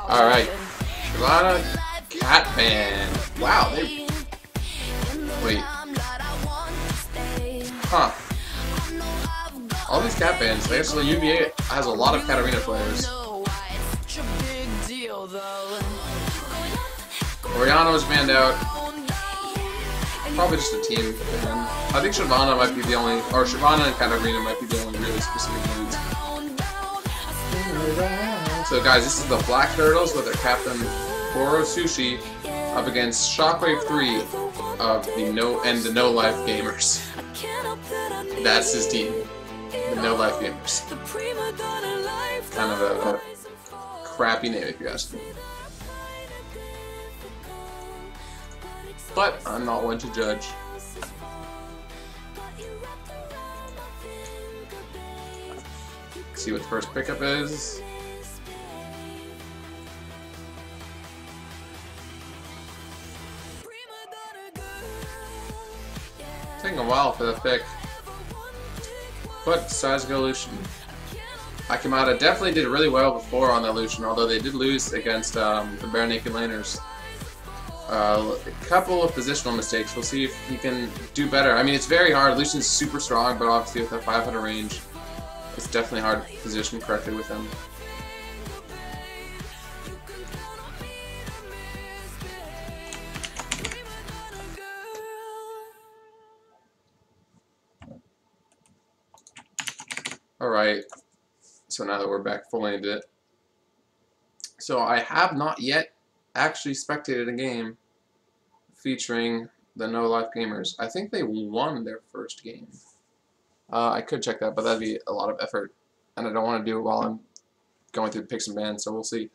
Alright. Shyvana Cat Band. Wow, they... Wait. Huh. All these cat bands. Actually, UVA has a lot of Katarina players. Oriana was banned out. Probably just a team ban. I think Shyvana might be the only, or Shyvana and Katarina might be the only really specific ones. So guys, this is the Black Turtles with their captain Boro Sushi up against Shockwave 3 of the No Life Gamers. That's his team. The No Life Gamers. Kind of a crappy name if you ask me. But I'm not one to judge. See what the first pickup is. Taking a while for the pick. But decides to go Lucian. Akimata definitely did really well before on that Lucian, although they did lose against the Bare Naked Laners. A couple of positional mistakes. We'll see if he can do better. I mean, it's very hard. Lucian's super strong, but obviously with a 500 range, it's definitely hard to position correctly with him. Alright, so now that we're back fully into it. So I have not yet actually spectated a game featuring the No Life Gamers. I think they won their first game. I could check that, but that'd be a lot of effort, and I don't want to do it while I'm going through picks and bans, so we'll see.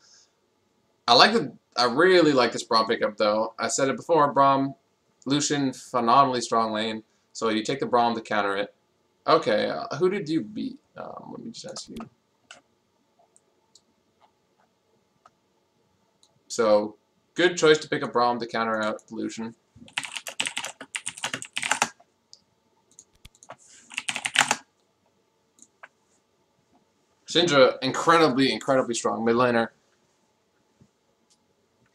I really like this Braum pickup, though. I said it before, Braum, Lucian, phenomenally strong lane, so you take the Braum to counter it. Okay, who did you beat? Let me just ask you. So, good choice to pick up Braum to counter out Lucian. Syndra, incredibly strong mid laner.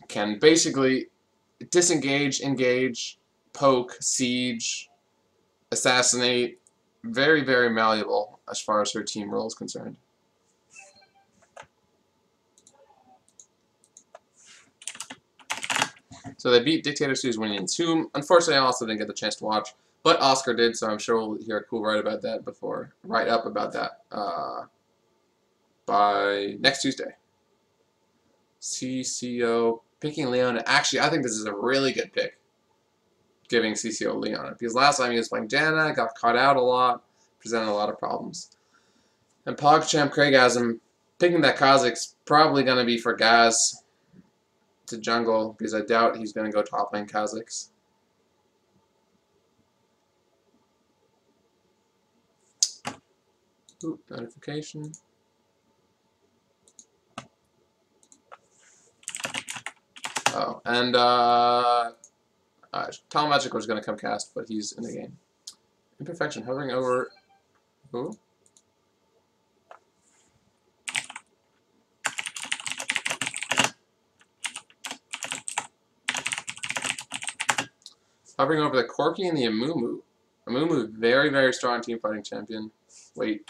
Can basically disengage, engage, poke, siege, assassinate. Very, very malleable as far as her team role is concerned. So they beat Dictator Sue's Minions, whom unfortunately I also didn't get the chance to watch, but Oscar did, so I'm sure we'll hear a cool write up about that by next Tuesday. CCO picking Leona. Actually, I think this is a really good pick, giving CCO Leona, because last time he was playing Janna, got caught out a lot, presented a lot of problems. And PogChamp Craigasm picking that Kha'Zix's probably going to be for Gaz to jungle, because I doubt he's going to go top lane Kha'Zix. Ooh, notification. Oh, and Tom Magic was going to come cast, but he's in the game. Imperfection hovering over. Ooh. Hovering over the Corki and the Amumu. Amumu, very, very strong team fighting champion. Wait.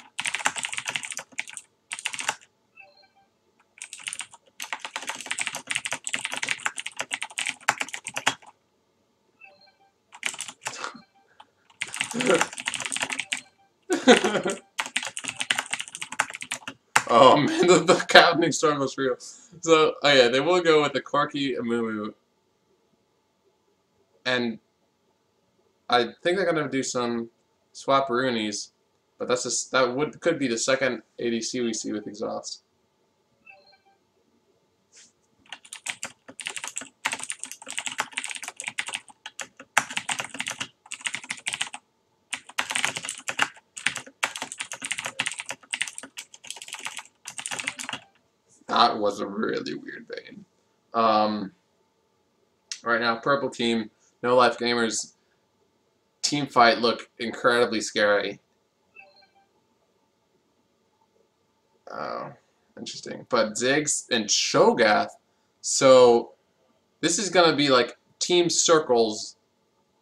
Oh man, the captaining storm was real. So, oh yeah, they will go with the Corki Amumu. And I think they're gonna do some swap Roonies, but that's just could be the second ADC we see with exhaust. That was a really weird vein. Right now, purple team, No Life Gamers. Team fight look incredibly scary. Oh, interesting. But Ziggs and Cho'Gath. So this is gonna be like Team Circles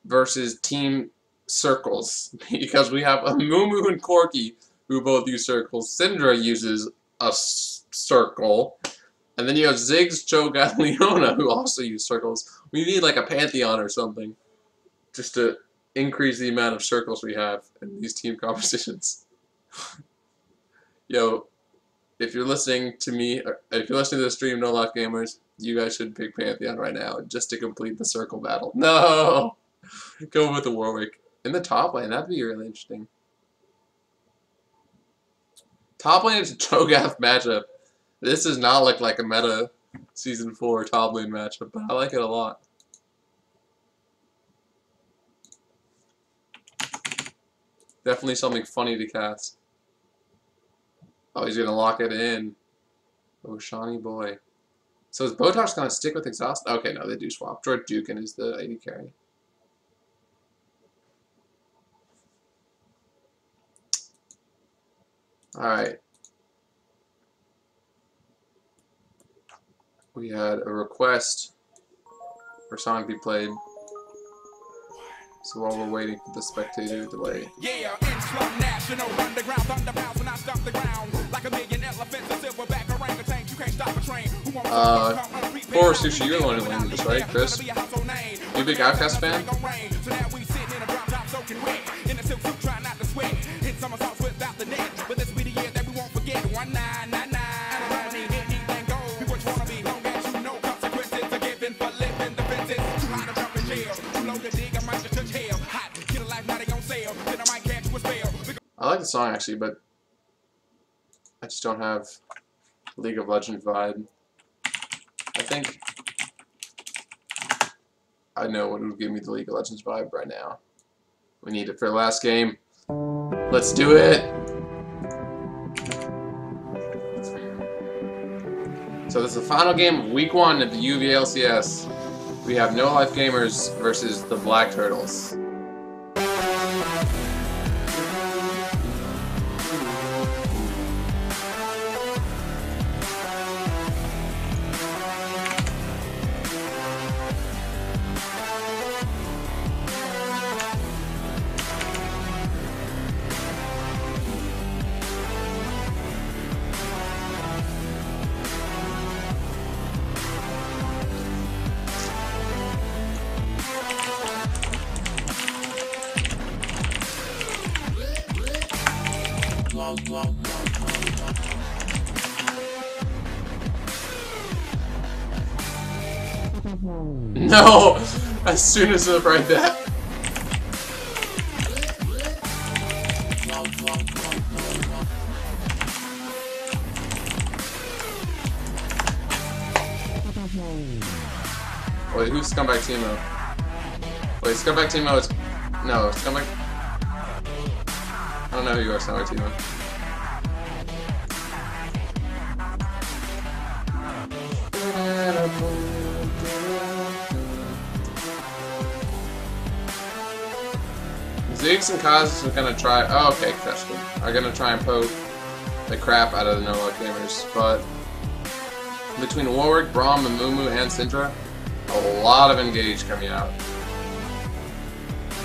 versus Team Circles because we have a Mumu and Corki who both use circles. Syndra uses a circle. And then you have Ziggs, Cho'Gath, Leona who also use circles. We need like a pantheon or something just to increase the amount of circles we have in these team competitions. Yo, if you're listening to me, if you're listening to the stream, No Life Gamers, you guys should pick Pantheon right now just to complete the circle battle. No! Go with the Warwick. In the top lane, that'd be really interesting. Top lane is a Cho'Gath matchup. This does not look like a meta Season 4 top lane matchup, but I like it a lot. Definitely something funny to cast. Oh, he's gonna lock it in. Oh, Shawnee boy. So is Botox gonna stick with Exhaust? Okay, no, they do swap. George Dukin is the AD carry. Alright. We had a request for a song to be played. So while we're waiting for the spectator delay. Yeah, national underground thunderbounds when I stop the ground like a million elephants, a silverback orangutan, you can't stop a train. Poor Sushi, you're the one who landed this, right, Chris? You a big Outcast fan? So now we sitting in a drop top soaking wet in a silk suit trying not to sweat. Hit somersaults without the net, but this be the year that we won't forget. 1999. I like the song actually, but I just don't have League of Legends vibe. I think I know what would give me the League of Legends vibe right now. We need it for the last game. Let's do it! So this is the final game of Week 1 of the UV LCS. We have No Life Gamers versus the Black Turtles. No! As soon as I write that. Wait, who's Scumbag Teemo? Wait, Scumbag Teemo is... No, Scumbag... I don't know who you are, Scumbag Teemo. Ziggs and Kaz are gonna try. Oh, okay, that's good. Are gonna try and poke the crap out of the No Life Gamers, but between Warwick, Braum, and Mumu and Syndra, a lot of engage coming out,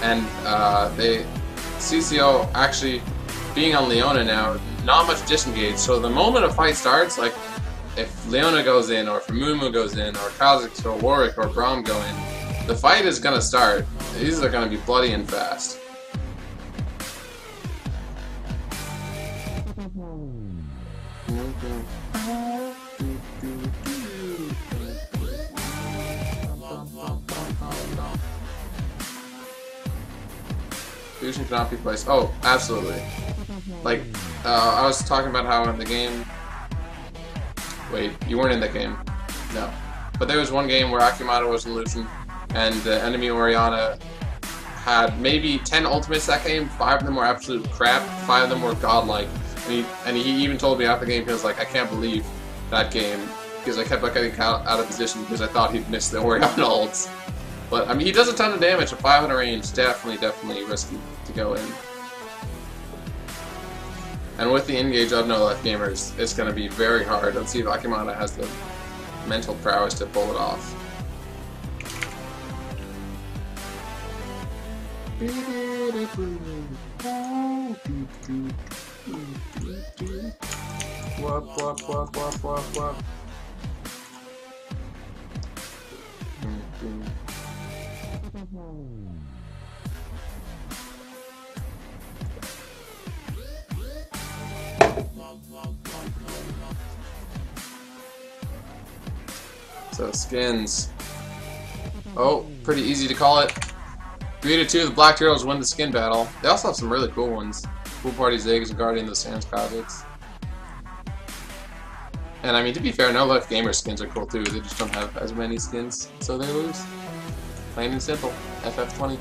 and CCO actually being on Leona now, not much disengage. So the moment a fight starts, like if Leona goes in, or if Mumu goes in, or Kha'Zix or Warwick or Braum go in, the fight is gonna start. These are gonna be bloody and fast. Fusion cannot be placed. Oh, absolutely. Like, I was talking about how in the game... Wait, you weren't in that game. No. But there was one game where Akimata was illusion, and the enemy Orianna had maybe 10 ultimates that game. 5 of them were absolute crap. 5 of them were godlike. And he even told me after the game, he was like, I can't believe that game, because I kept getting out of position because I thought he'd missed the Orianna ults. But, I mean, he does a ton of damage at 500 range. Definitely risky to go in. And with the engage of no life gamers, it's going to be very hard. Let's see if Akimata has the mental prowess to pull it off. Wop, wop, wop, wop, wop, wop. So skins. Oh, pretty easy to call it. 3-2, the Black Turtles win the skin battle. They also have some really cool ones. Cool Party Ziggs, Guardian of the Sands Cosmics. And I mean, to be fair, no life gamer skins are cool too. They just don't have as many skins, so they lose. Plain and simple. FF20.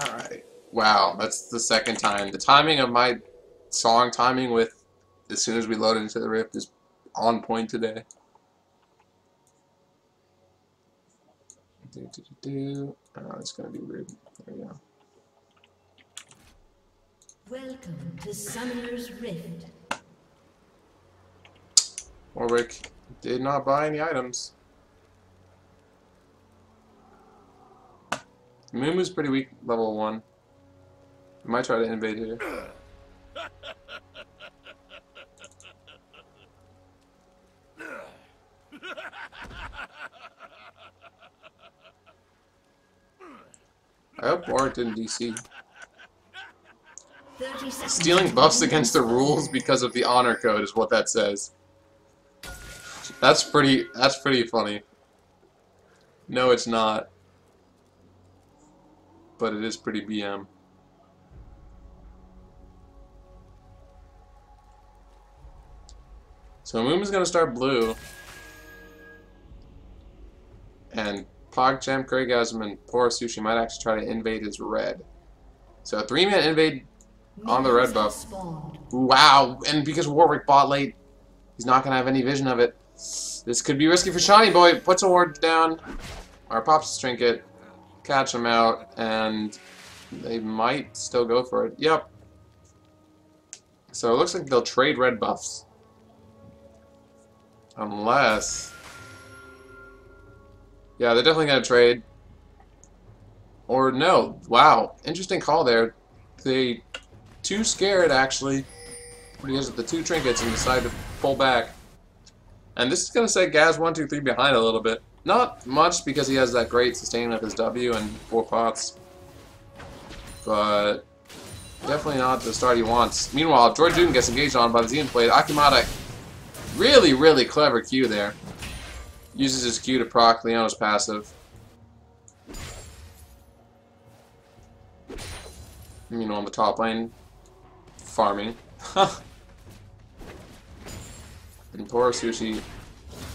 Alright. Wow, that's the second time. The timing of my song timing with as soon as we load into the rift is on point today. Oh, it's gonna be rude. There we go. Welcome to Summoner's Rift. Warwick did not buy any items. Mumu's pretty weak, level 1. I might try to invade here. I hope Warwick didn't DC. Stealing buffs against the rules because of the honor code is what that says. That's pretty funny. No, it's not. But it is pretty BM. So Moon's gonna start blue. And PogChamp, Craigasm, and Poor Sushi might actually try to invade his red. So a 3-man invade on the red buff. Wow, and because Warwick bought late, he's not gonna have any vision of it. This could be risky for Shawnee Boy. Puts a ward down, or pops a trinket, catch him out, and they might still go for it. Yep. So it looks like they'll trade red buffs. Unless... yeah, they're definitely going to trade. Or no. Wow. Interesting call there. They too scared, actually, because of the 2 trinkets and decided to pull back. And this is going to set Gaz 1-2-3 behind a little bit. Not much, because he has that great sustain with his W and 4 pots. But definitely not the start he wants. Meanwhile, George Duden gets engaged on by the Xenoblade Blade. Akimata, really, really clever Q there. Uses his Q to proc Leona's passive. Meanwhile, on the top lane, farming. And poor Sushi.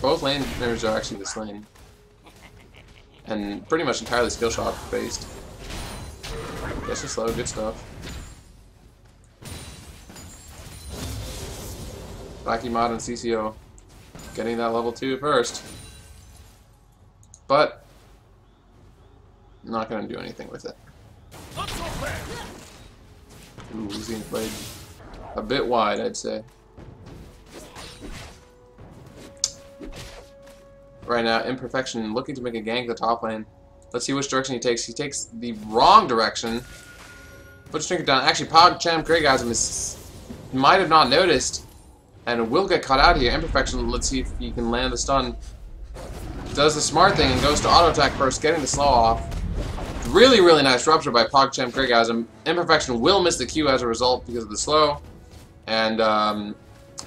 Both laners are actually this lane. And pretty much entirely skill shot based. Gets you slow, good stuff. Akimata and CCO getting that level 2 first. But not gonna do anything with it. Ooh, Xenoblade played a bit wide, I'd say. Right now, Imperfection looking to make a gank the top lane. Let's see which direction he takes. He takes the wrong direction. Puts Trinket down. Actually, PogChamp Craigasm might have not noticed. And will get caught out here. Imperfection, let's see if he can land the stun. Does the smart thing and goes to auto attack first, getting the slow off. Really, really nice rupture by PogChamp Craigasm. Imperfection will miss the Q as a result because of the slow. And a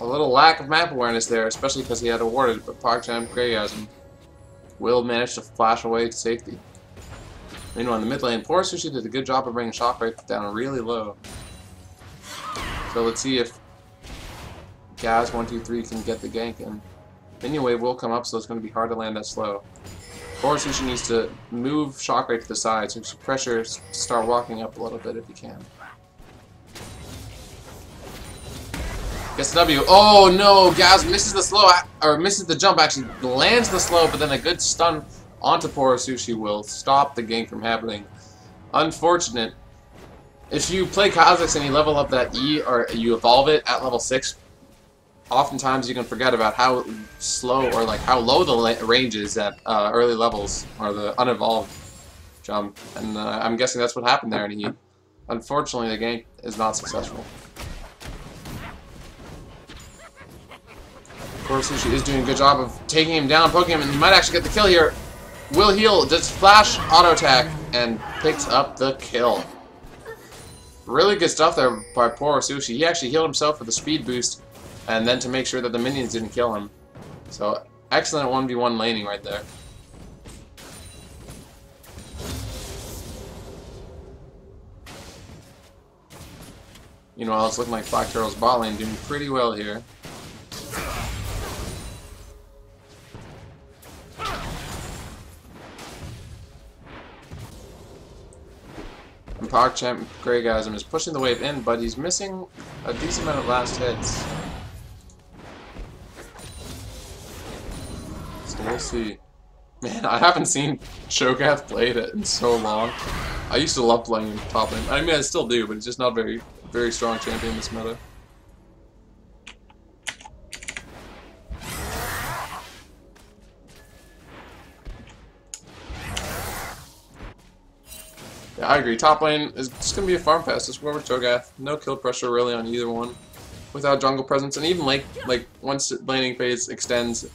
little lack of map awareness there, especially because he had awarded, but PogChamp Craigasm will manage to flash away to safety. Meanwhile, in the mid lane, Poor Sushi did a good job of bringing Shockwave down really low. So let's see if Gaz 1-2-3 can get the gank in. Minion wave will come up, so it's going to be hard to land that slow. Poor Sushi needs to move Shockwave to the side, so pressure start walking up a little bit if he can. Gets the W. Oh no, Gaz misses the slow, or misses the jump, actually lands the slow, but then a good stun onto Poor Sushi will stop the gank from happening. Unfortunate. If you play Kha'Zix and you level up that E, or you evolve it at level 6, oftentimes you can forget about how slow or like how low the range is at early levels, or the unevolved jump. And I'm guessing that's what happened there, and he, unfortunately, the gank is not successful. Poor Sushi is doing a good job of taking him down, poking him, and he might actually get the kill here. Will heal, does flash auto attack, and picks up the kill. Really good stuff there by Poor Sushi. He actually healed himself with a speed boost, and then to make sure that the minions didn't kill him. So, excellent 1v1 laning right there. It's looking like Black Turtle's bot lane doing pretty well here. And PogChamp Greygasm is pushing the wave in, but he's missing a decent amount of last hits. So we'll see. Man, I haven't seen Cho'Gath played it in so long. I used to love playing top lane. I mean, I still do, but it's just not very strong champion in this meta. Yeah, I agree. Top lane is just going to be a farm fest. Just whoever Cho'Gath. No kill pressure really on either one. Without jungle presence. And even like once the laning phase extends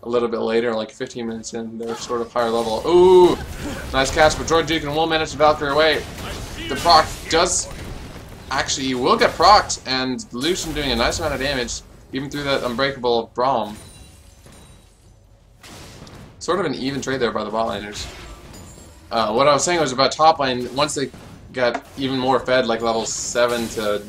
a little bit later, like 15 minutes in, they're sort of higher level. Ooh! Nice catch, but Droid Duke will manage to Valkyrie away. The proc does... Actually, he will get procced, and Lucian doing a nice amount of damage, even through that unbreakable Braum. Sort of an even trade there by the bot laners. What I was saying was about top lane, once they get even more fed, like level 7 to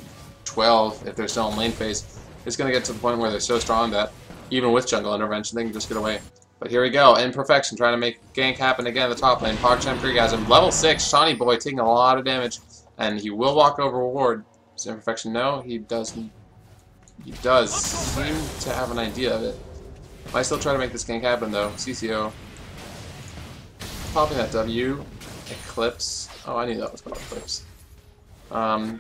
12, if they're still in lane phase, it's going to get to the point where they're so strong that even with jungle intervention, they can just get away. But here we go, Imperfection trying to make gank happen again at the top lane. PogChamp Greygasm, level 6, Shawnee Boy taking a lot of damage, and he will walk over ward. Does Imperfection know? He doesn't. He does seem to have an idea of it. Might still try to make this gank happen though. CCO. Popping that W. Eclipse. Oh, I knew that was called Eclipse.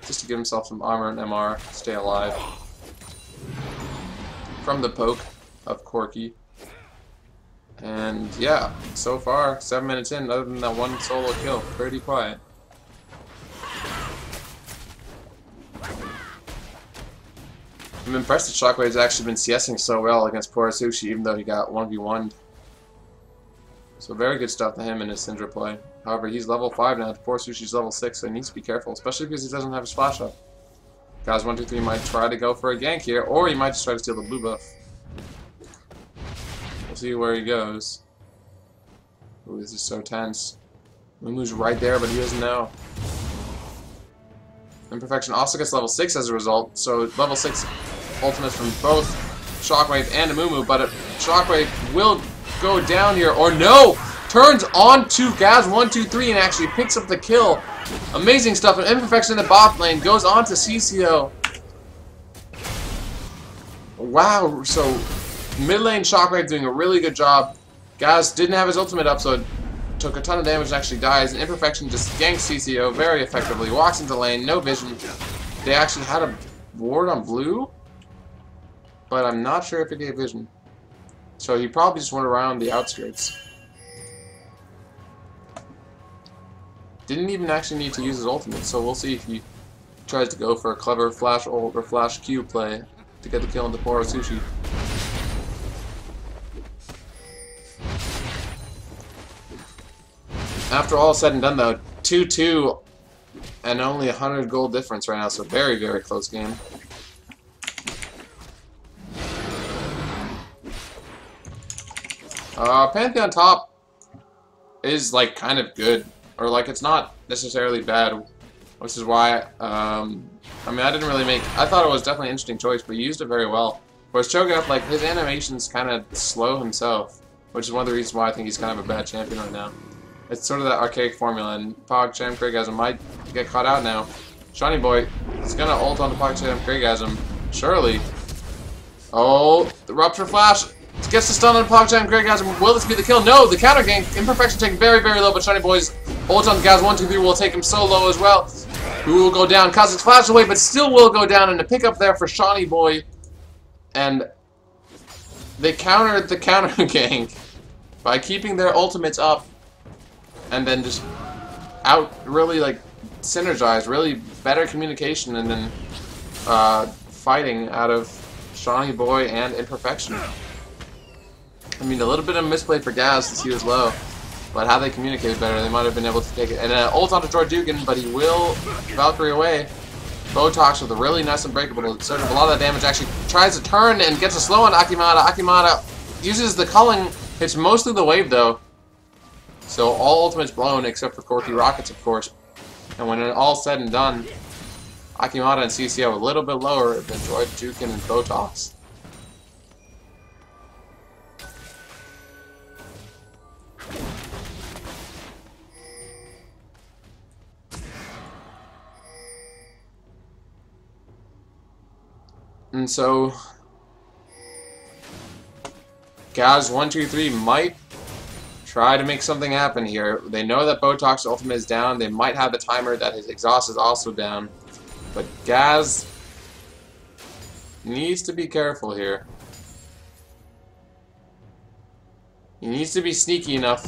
Just to give himself some armor and MR. Stay alive. From the poke of Corki. And yeah, so far, 7 minutes in, other than that one solo kill, pretty quiet. I'm impressed that Shockwave's actually been CSing so well against Poor Sushi, even though he got 1v1'd. So very good stuff to him in his Syndra play. However, he's level 5 now. Poor Sushi's level 6, so he needs to be careful, especially because he doesn't have his flash up. Guys, 1, 2, 3 might try to go for a gank here, or he might just try to steal the blue buff. We'll see where he goes. Ooh, this is so tense. Mumu's right there, but he doesn't know. Imperfection also gets level 6 as a result, so level 6 ultimates from both Shockwave and Amumu, but Shockwave will go down here, or no! Turns on to Gaz 1, 2, 3 and actually picks up the kill. Amazing stuff, and Imperfection in the bot lane goes on to CCO. Wow, so mid lane Shockwave doing a really good job. Gaz didn't have his ultimate up, so it took a ton of damage and actually dies, and Imperfection just ganks CCO very effectively, walks into lane, no vision. They actually had a ward on blue, but I'm not sure if it gave vision. So he probably just went around the outskirts. Didn't even actually need to use his ultimate, so we'll see if he tries to go for a clever flash ult or flash Q play to get the kill into Poor Sushi. After all said and done though, 2-2 and only 100 gold difference right now, so very, very close game. Pantheon top is like kind of good, or like it's not necessarily bad, which is why I mean I didn't really make. I thought it was definitely an interesting choice, but he used it very well. Whereas Cho'Gath, like, his animation's kind of slow himself, which is one of the reasons why I think he's kind of a bad champion right now. It's sort of that archaic formula, and PogChamp Kraygasm might get caught out now. Shiny Boy is gonna ult on the PogChamp Kraygasm, surely. Oh, the Rupture Flash gets the stun on PogChamp Kraygasm. Will this be the kill? No, the counter gank. Imperfection taken very, very low, but Shiny Boy's ult on Gaz 1, 2, 3 will take him so low as well. Who will go down? Kha'Zix flash away, but still will go down, and a pickup there for Shiny Boy. And they countered the counter gank by keeping their ultimates up and then just really like synergize, really better communication, and then fighting out of Shiny Boy and Imperfection. I mean, a little bit of misplay for Gaz since he was low, but how they communicated better, they might have been able to take it. And ult onto Jordugan, but he will Valkyrie away. Botox with a really nice Unbreakable. Instead of a lot of that damage, actually tries to turn and gets a slow on Akimata. Akimata uses the culling, hits mostly the wave though. So all ultimates blown except for Corky Rockets, of course. And when it's all said and done, Akimata and CCO a little bit lower than Jordugan and Botox. And so Gaz 1, 2, 3 might try to make something happen here. They know that Botox ultimate is down. They might have the timer that his exhaust is also down. But Gaz needs to be careful here. He needs to be sneaky enough.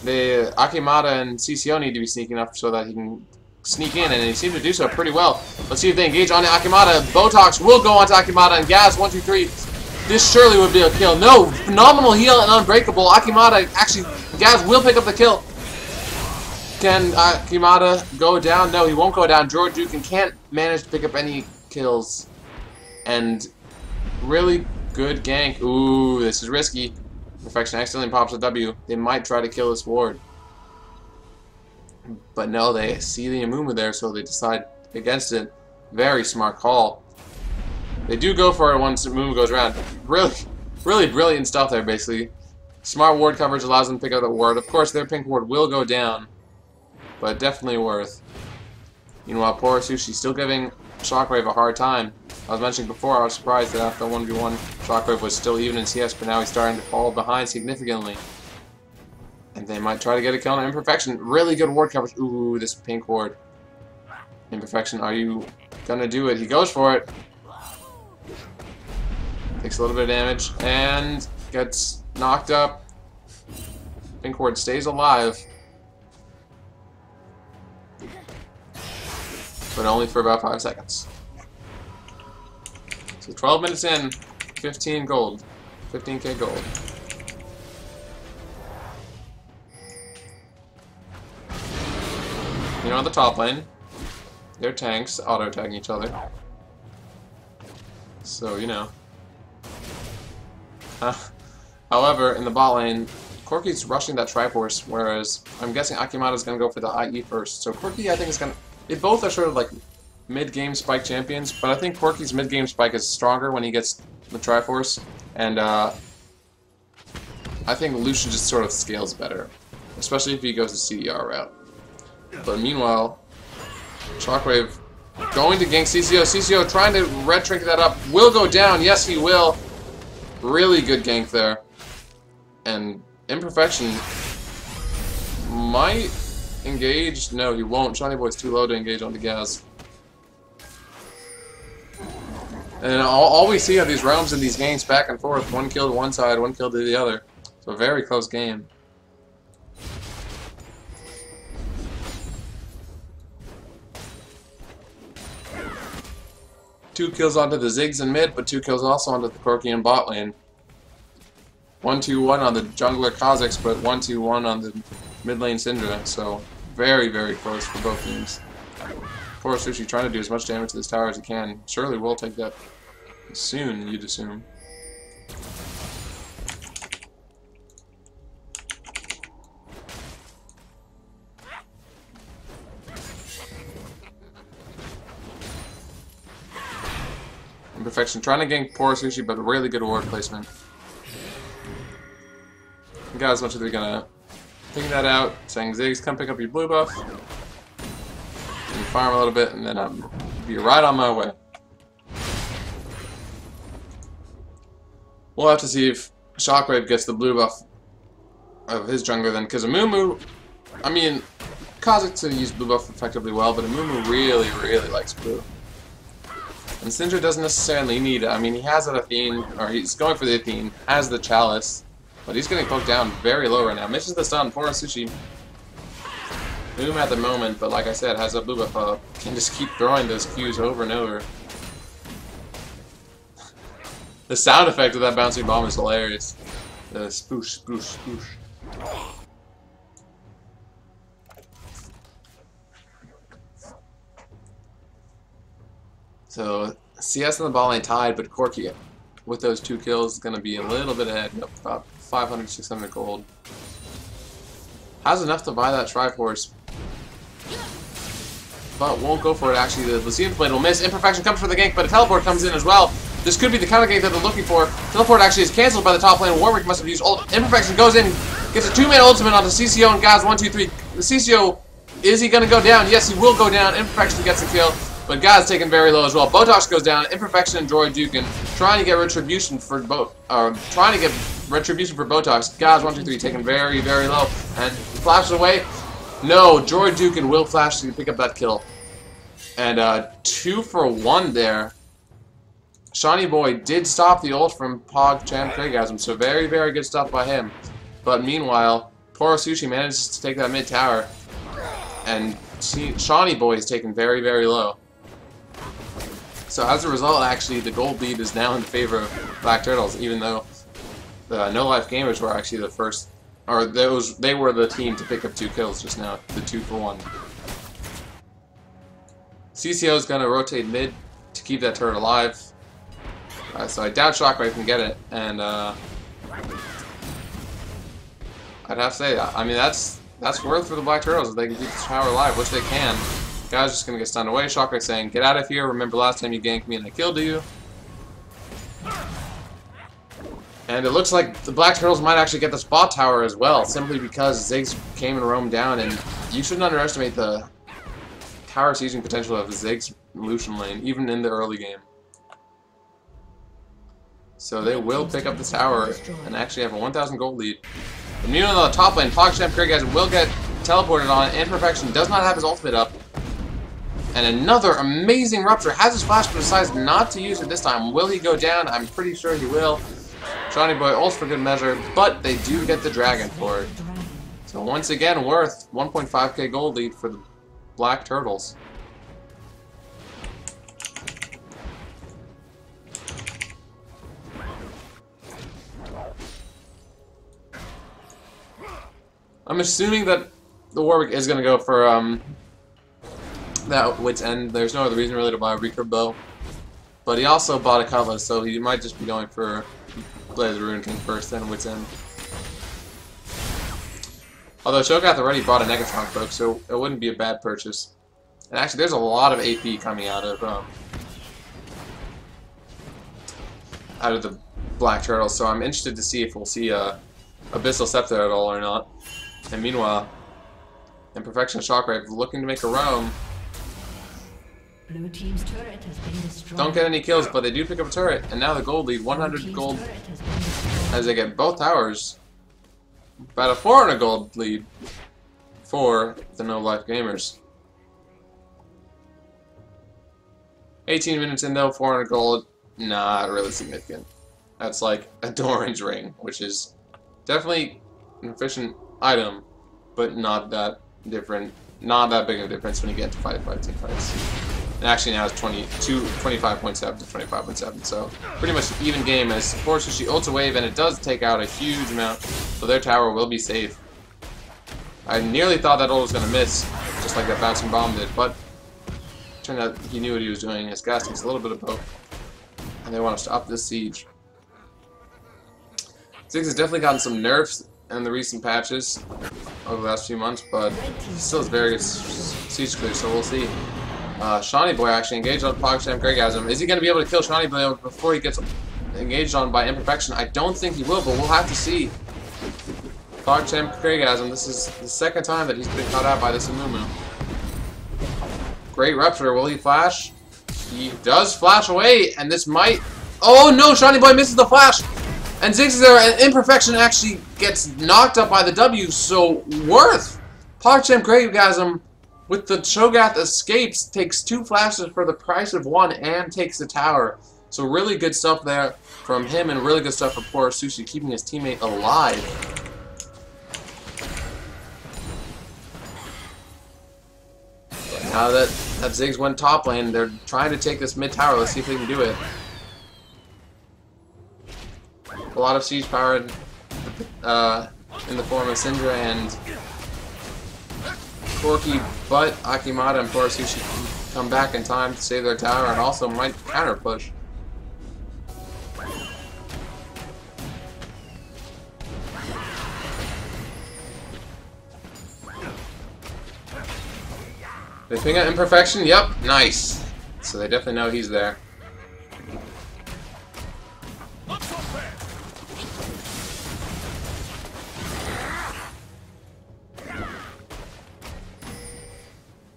The Akimata and CCO need to be sneaky enough so that he can sneak in, and he seemed to do so pretty well. Let's see if they engage on Akimata. Botox will go onto Akimata, and Gaz 1, 2, 3. This surely would be a kill. No, phenomenal heal and Unbreakable. Akimata actually, Gaz will pick up the kill. Can Akimata go down? No, he won't go down. Jordugan can't manage to pick up any kills. And really good gank. Ooh, this is risky. Perfection accidentally pops a W. They might try to kill this ward. But no, they see the Amumu there, so they decide against it. Very smart call. They do go for it once Amumu goes around. Really brilliant stuff there, basically. Smart ward coverage allows them to pick up the ward. Of course, their pink ward will go down, but definitely worth. Meanwhile, poor Sushi still giving Shockwave a hard time. I was mentioning before, I was surprised that after 1v1, Shockwave was still even in CS, but now he's starting to fall behind significantly. And they might try to get a kill on Imperfection. Really good ward coverage. Ooh, this pink ward. Imperfection, are you gonna do it? He goes for it. Takes a little bit of damage and gets knocked up. Pink ward stays alive. But only for about 5 seconds. So 12 minutes in, 15 gold. 15k gold. You know, on the top lane, their tanks auto-tagging each other. So, you know. However, in the bot lane, Corky's rushing that Triforce, whereas I'm guessing Akimata's going to go for the IE first. So Corky, I think, is going to... They both are sort of like mid-game spike champions, but I think Corky's mid-game spike is stronger when he gets the Triforce, and I think Lucian just sort of scales better, especially if he goes the CDR route. But meanwhile, Shockwave going to gank CCO. CCO trying to red trinket that up. Will go down. Yes, he will. Really good gank there. And Imperfection might engage. No, he won't. Shiny Boy's too low to engage on the Gaz. And all we see are these roams and these ganks back and forth. One kill to one side, one kill to the other. So a very close game. Two kills onto the Ziggs in mid, but 2 kills also onto the Corky in bot lane. 1-2-1 on the jungler Kha'Zix, but 1-2-1 on the mid lane Syndra. So very, very close for both teams. Poor Sushi trying to do as much damage to this tower as he can. Surely will take that soon, you'd assume. Imperfection trying to gank poor Sushi, but really good ward placement. Guys, 1, 2, 3 gonna figure that out, saying Ziggs, come pick up your blue buff. And farm a little bit, and then I'll be right on my way. We'll have to see if Shockwave gets the blue buff of his jungler then, because Amumu, I mean, Kha'Zix use blue buff effectively well, but Amumu really, really likes blue. And Syndra doesn't necessarily need it. I mean, he has an Athene, or he's going for the Athene, has the Chalice, but he's getting poked down very low right now. Misses the stun, poor Sushi. Boom at the moment, but like I said, has a blue buff up. Can just keep throwing those Qs over and over. The sound effect of that bouncing bomb is hilarious. The spoosh, spoosh, spoosh. So, CS in the ball lane tied, but Corki, with those 2 kills, is going to be a little bit ahead, about 500, 600 gold. Has enough to buy that Triforce, but won't go for it actually. The Lucian's Blade will miss. Imperfection comes for the gank, but a teleport comes in as well. This could be the counter gank that they're looking for. Teleport actually is cancelled by the top lane. Warwick must have used ult. Imperfection goes in, gets a 2-man ultimate onto CCO and Gaz 1, 2, 3. The CCO, is he going to go down? Yes, he will go down. Imperfection gets the kill. But Gaz taken very low as well. Botox goes down. Imperfection and Droid Dukin trying to get retribution for Botox. Gaz 1, 2, 3 taken very, very low. And flashes away. No, Droid Dukin will flash to pick up that kill. And 2 for 1 there. Shawnee Boy did stop the ult from Pog Chan Kraygasm, so very, very good stuff by him. But meanwhile, poor Sushi manages to take that mid tower. And Shawnee Boy is taken very, very low. So as a result, actually, the gold lead is now in favor of Black Turtles, even though the No Life Gamers were actually the first, or they were the team to pick up 2 kills just now, the 2 for 1. CCO is going to rotate mid to keep that turret alive. So I doubt Shockwave can get it, and I'd have to say that. I mean, that's worth for the Black Turtles if they can keep this tower alive, which they can. Guy's just gonna get stunned away. Shockwave saying, "Get out of here! Remember last time you ganked me and I killed you." And it looks like the Black Turtles might actually get the spot tower as well, simply because Ziggs came and roamed down, and you shouldn't underestimate the tower seizing potential of Ziggs Lucian lane, even in the early game. So they will pick up the tower and actually have a 1,000 gold lead. And meanwhile, on the top lane, PogChamp Kraygasm will get teleported on. Imperfection does not have his ultimate up. And another amazing Rupture. Has his flash, but decides not to use it this time. Will he go down? I'm pretty sure he will. Shawnee Boy ults for good measure, but they do get the dragon for it. So once again, worth 1.5k gold lead for the Black Turtles. I'm assuming that the Warwick is going to go for that Wit's End. There's no other reason really to buy a recurve bow. But he also bought a Cutlass, so he might just be going for Blade of the Ruin King first, then Wit's End. Although Shogath already bought a Negatron cloak, so it wouldn't be a bad purchase. And actually, there's a lot of AP coming out of the Black Turtles, so I'm interested to see if we'll see Abyssal Scepter at all or not. And meanwhile, Imperfection Shockwave looking to make a roam. Blue team's turret has been destroyed. Don't get any kills, but they do pick up a turret, and now the gold lead, 100 gold as they get both towers. About a 400 gold lead for the No Life Gamers. 18 minutes in though, 400 gold, not really significant. That's like a Doran's ring, which is definitely an efficient item, but not that different, not that big of a difference when you get into 5 team fights. And actually now it's 25.7 to 25.7, so pretty much an even game as Force she ults a wave, and it does take out a huge amount, so their tower will be safe. I nearly thought that ult was going to miss, just like that bouncing bomb did, but turned out he knew what he was doing. His gas takes a little bit of both, and they want to stop this siege. Ziggs has definitely gotten some nerfs in the recent patches over the last few months, but he still is very siege clear, so we'll see. Shawnee Boy actually engaged on PogChamp Gregasm. Is he going to be able to kill Shawnee Boy before he gets engaged on by Imperfection? I don't think he will, but we'll have to see. PogChamp Gregasm, this is the second time that he's been caught out by this Amumu. Great Rupture, will he flash? He does flash away, and this might... Oh no, Shawnee Boy misses the flash! And Ziggs is there, and Imperfection actually gets knocked up by the W, so Worth! PogChamp Gregasm with the Cho'Gath escapes, takes 2 flashes for the price of 1, and takes the tower. So really good stuff there from him, and really good stuff for poor Sushi, keeping his teammate alive. Now that Ziggs went top lane, they're trying to take this mid tower. Let's see if they can do it. A lot of siege power in the form of Syndra and Corki, but Akimata and poor Sushi can come back in time to save their tower and also might counter push. They ping at Imperfection? Yep, nice. So they definitely know he's there.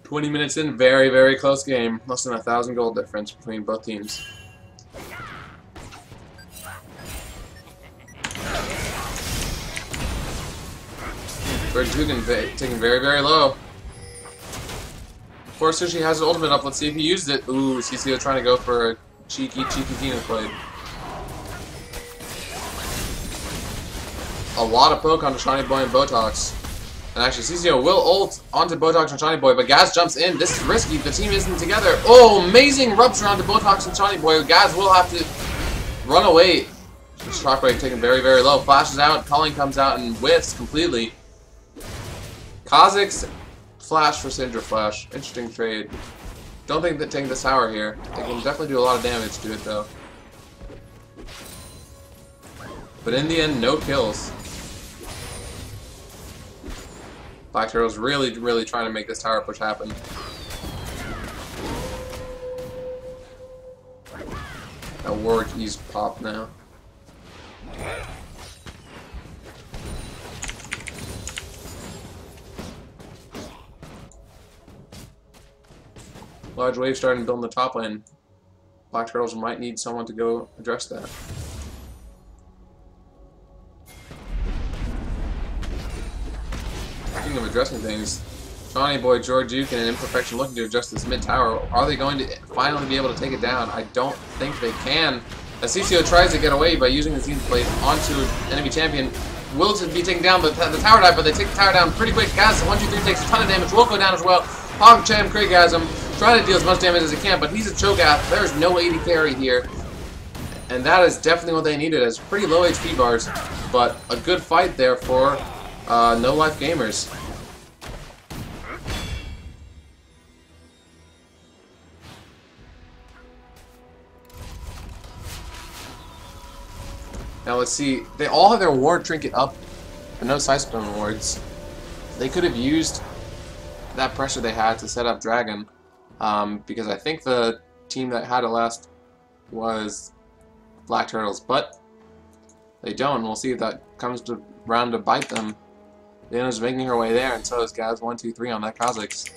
"20 minutes in, very, very close game. Less than 1,000 gold difference between both teams." Bergtugen taking very, very low. Of course, Sushi has his ultimate up. Let's see if he used it. Ooh, CCO trying to go for a cheeky Demon Blade. A lot of poke onto Shawnee Boy and Botox. And actually, CCO will ult onto Botox and Shawnee Boy, but Gaz jumps in. This is risky. The team isn't together. Oh, amazing Rupture onto Botox and Shawnee Boy. Gaz will have to run away. Shockwave taken very, very low. Flashes out. Culling comes out and whiffs completely. Kha'Zix flash for Syndra flash. Interesting trade. Don't think that taking this tower here. They can definitely do a lot of damage to it though. But in the end, no kills. Black Turtle's really, really trying to make this tower push happen. Now Warwick E's pop now. Large wave starting to build in the top lane. Black Turtles might need someone to go address that. Speaking of addressing things, Shawnee Boy, George Duke, and Imperfection looking to address this mid tower. Are they going to finally be able to take it down? I don't think they can. As CCO tries to get away by using the Zenith Blade onto enemy champion, will be taken down, but the tower died, but they take the tower down pretty quick. Gaz, 1, 2, 3 takes a ton of damage, will go down as well. PogChamp Gregasm trying to deal as much damage as he can, but he's a Cho'Gath. There's no AD carry here. And that is definitely what they needed, as pretty low HP bars, but a good fight there for No Life Gamers. Now let's see, they all have their ward trinket up, but no Sidestone wards. They could have used that pressure they had to set up Dragon, because I think the team that had it last was Black Turtles, but they don't. We'll see if that comes around to bite them. Dana's making her way there, and so is Gaz 1, 2, 3 on that Kha'Zix.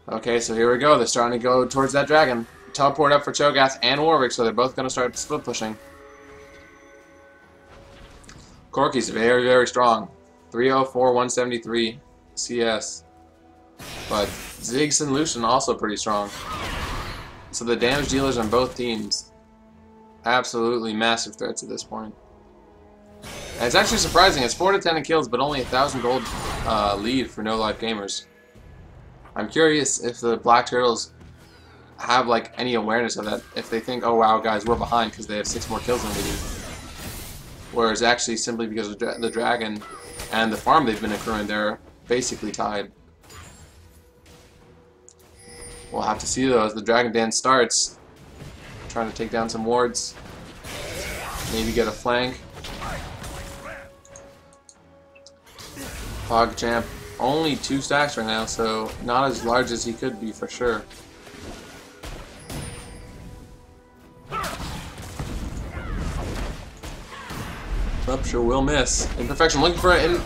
Okay, so here we go. They're starting to go towards that dragon. Teleport up for Cho'Gath and Warwick, so they're both going to start split pushing. Corki's very, very strong. 304, 173 CS. But Ziggs and Lucian also pretty strong. So the damage dealers on both teams, absolutely massive threats at this point. And it's actually surprising. It's 4 to 10 in kills, but only 1,000 gold lead for No Life Gamers. I'm curious if the Black Turtles have like any awareness of that. If they think, oh wow, guys, we're behind because they have 6 more kills than we do. Whereas actually simply because of the dragon and the farm they've been accruing, they're basically tied. We'll have to see though as the Dragon Dance starts. trying to take down some wards. Maybe get a flank. PogChamp only 2 stacks right now, so not as large as he could be for sure. Rupture will miss. Imperfection looking for an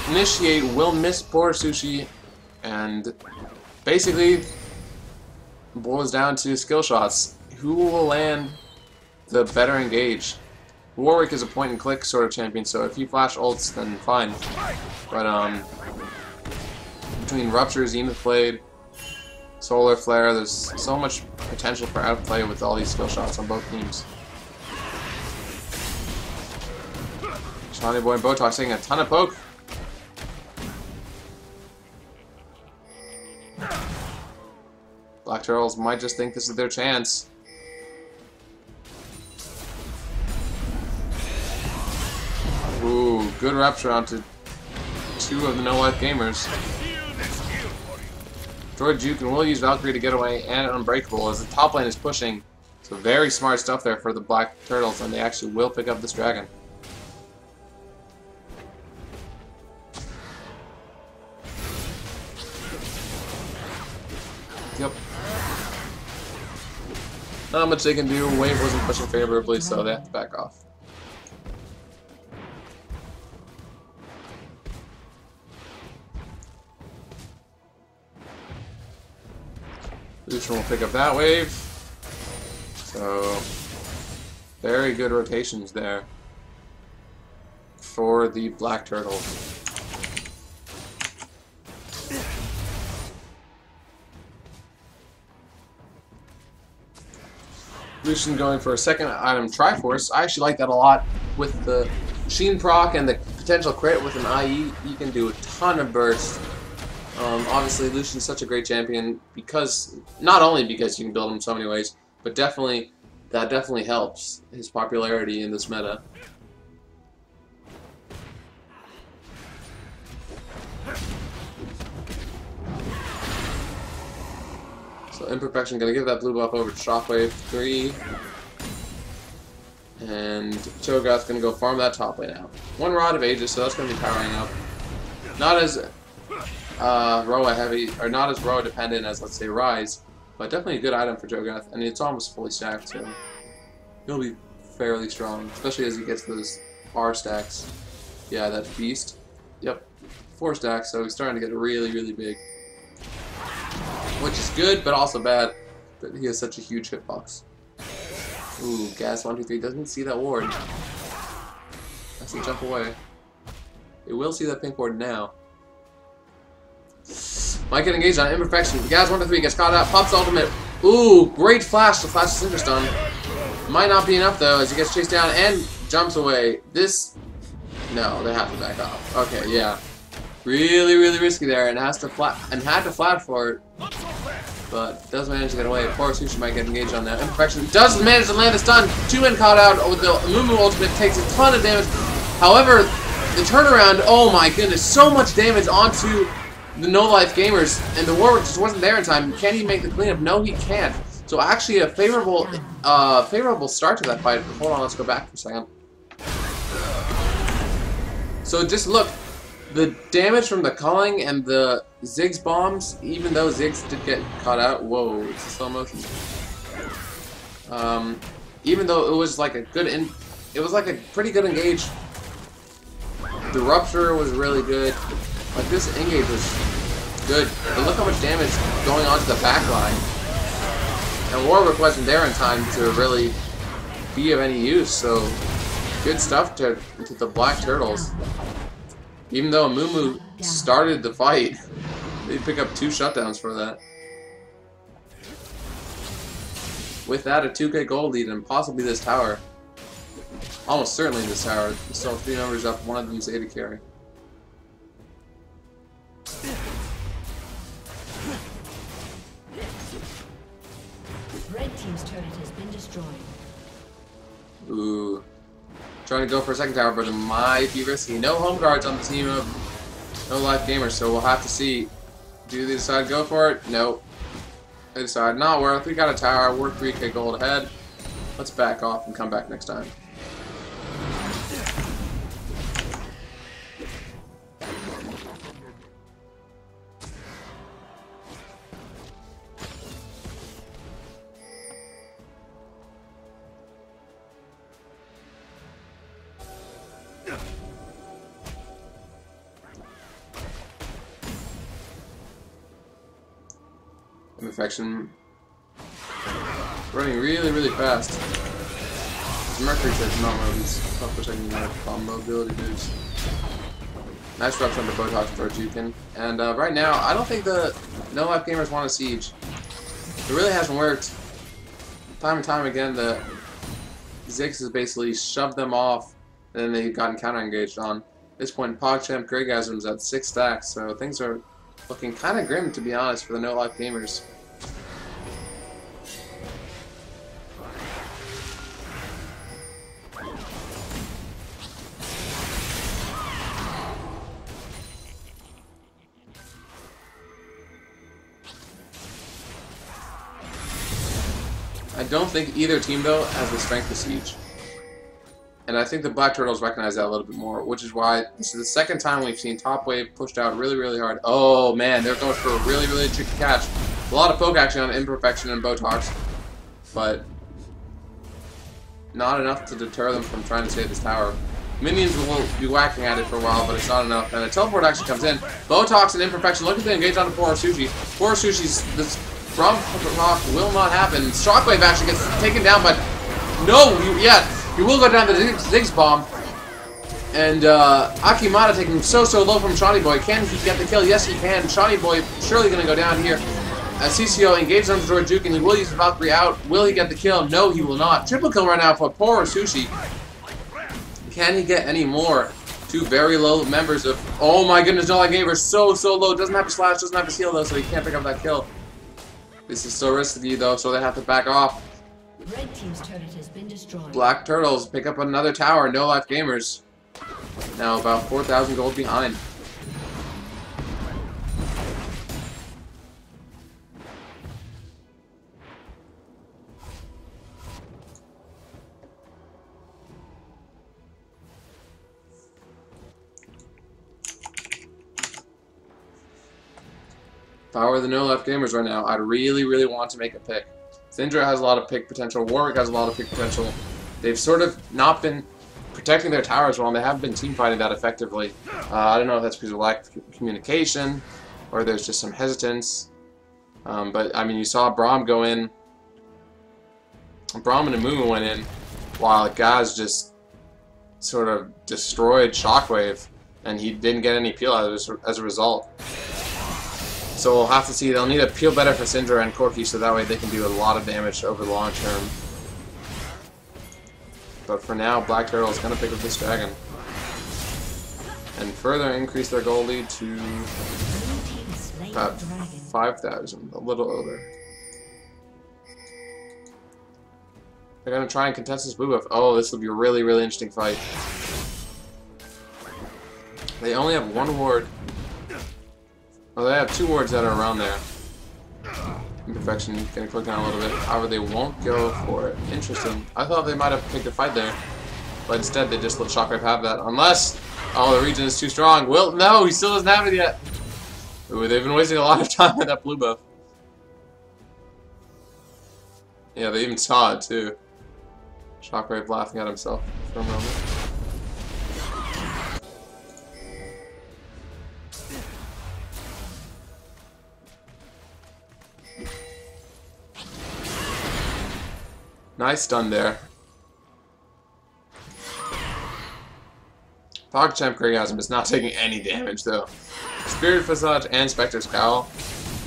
initiate, will miss poor Sushi, and basically boils down to skill shots. Who will land the better engage? Warwick is a point and click sort of champion, so if you flash ults, then fine. But between Rupture, Zenith Blade, Solar Flare, there's so much potential for outplay with all these skill shots on both teams. Shiny Boy and Botox taking a ton of poke. Black Turtles might just think this is their chance. Ooh, good Rupture onto 2 of the no-life gamers. Droid Juke and will use Valkyrie to get away and Unbreakable as the top lane is pushing. So very smart stuff there for the Black Turtles, and they actually will pick up this dragon. Yep. Not much they can do. Wave wasn't pushing favorably, so they have to back off. Lucian will pick up that wave. So, very good rotations there for the Black Turtles. Lucian going for a second item Triforce. I actually like that a lot. With the Sheen proc and the potential crit with an IE, you can do a ton of burst. Obviously, Lucian's such a great champion because, not only because you can build him in so many ways, but that definitely helps his popularity in this meta. So Imperfection gonna give that blue buff over to Shockwave 3. And Cho'Gath's gonna go farm that top lane out. 1 Rod of Aegis, so that's gonna be powering up. Not as Roa heavy, or not as Roa dependent as, let's say, Rise, but definitely a good item for Cho'Gath, and it's almost fully stacked, so he'll be fairly strong, especially as he gets those R stacks. Yeah, that beast. Yep, 4 stacks, so he's starting to get really, really big. Which is good, but also bad, but he has such a huge hitbox. Ooh, Gas 1, 2, 3 doesn't see that ward. Has to jump away. It will see that pink ward now. Might get engaged on Imperfection. Gas 1 to 3 gets caught out. Pops ultimate. Ooh, great flash to flash the Cinder Stun. Might not be enough though, as he gets chased down and jumps away. This, no, they have to back off. Okay, yeah, really, really risky there, and had to flat for it, but does manage to get away. Poor Sushi might get engaged on that. Imperfection does manage to land the stun. 2-in caught out with the Mumu ultimate, takes a ton of damage. However, the turnaround, oh my goodness, so much damage onto the no-life gamers, and the Warwick just wasn't there in time. Can he make the cleanup? No, he can't. So actually a favorable start to that fight. Hold on, let's go back for a second. So just look, the damage from the culling and the Ziggs bombs, even though Ziggs did get caught out, whoa, it's a slow motion. Even though it was like a good it was like a pretty good engage. The Rupture was really good. Like, this engage was good, but look how much damage going on to the back line. And Warwick wasn't there in time to really be of any use, so good stuff to the Black Turtles. Even though Mumu started the fight, they pick up 2 shutdowns for that. With that, a 2k gold lead and possibly this tower. Almost certainly this tower. Still 3 numbers up, one of them is AD carry. Red team's turret has been destroyed. Ooh. Trying to go for a second tower, but it might be risky. No home guards on the team of no life gamers, so we'll have to see. Do they decide to go for it? Nope. They decide not worth. We got a tower. We're 3k gold ahead. Let's back off and come back next time. Infection running really, really fast. Mercury says no mode is tough protecting bomb mobility boost. Nice reps under Botox for Jukin. And right now, I don't think the No Life gamers want a siege. It really hasn't worked. Time and time again, the Ziggs has basically shoved them off, and then they've gotten counter-engaged on. At this point, PogChamp Greygasm's at 6 stacks, so things are looking kind of grim, to be honest, for the No Life gamers. I don't think either team, though, has the strength to siege. And I think the Black Turtles recognize that a little bit more, which is why this is the second time we've seen top wave pushed out really, really hard. Oh, man, they're going for a really, really tricky catch. A lot of poke action on Imperfection and Botox, but not enough to deter them from trying to save this tower. Minions will be whacking at it for a while, but it's not enough. And a teleport actually comes in. Botox and Imperfection. Look at the engage on the Poor Sushi. Poor Sushi's... This from Rock will not happen. Shockwave actually gets taken down, but no, he will go down the Ziggs bomb. And Akimata taking so low from Shawnee Boy. Can he get the kill? Yes, he can. Shawnee Boy surely going to go down here. CCO engaged on the Droid Juke, and he will use the Valkyrie out. Will he get the kill? No, he will not. Triple kill right now for poor Sushi. Can he get any more? Two very low members of... Oh my goodness, No Life Gamer so low. Doesn't have to slash, doesn't have to steal though, so he can't pick up that kill. This is so risky though, so they have to back off. Red team's turret has been destroyed. Black Turtles pick up another tower. No Life Gamers now about 4,000 gold behind. If I were the No Life Gamers right now, I'd really want to make a pick. Syndra has a lot of pick potential. Warwick has a lot of pick potential. They've sort of not been protecting their towers well, and they haven't been team fighting that effectively. I don't know if that's because of lack of communication, or there's just some hesitance. But, I mean, you saw Braum go in. Braum and Amumu went in, while Gaz just sort of destroyed Shockwave, and he didn't get any peel as a result. So we'll have to see. They'll need a peel better for Syndra and Corki, so that way they can do a lot of damage over the long term. But for now, Black Turtle is going to pick up this dragon. And further increase their gold lead to about 5,000, a little over. They're going to try and contest this blue buff. Oh, this will be a really interesting fight. They only have one ward. Oh, they have two wards that are around there. Imperfection can click down a little bit. However, they won't go for it. Interesting. I thought they might have picked a fight there. But instead, they just let Shockwave have that. Unless... Oh, the region is too strong. Well, no, he still doesn't have it yet. Ooh, they've been wasting a lot of time with that blue buff. Yeah, they even saw it, too. Shockwave laughing at himself for a moment. Nice stun there. PogChamp Greygasm is not taking any damage though. Spirit Visage and Spectre's Cowl.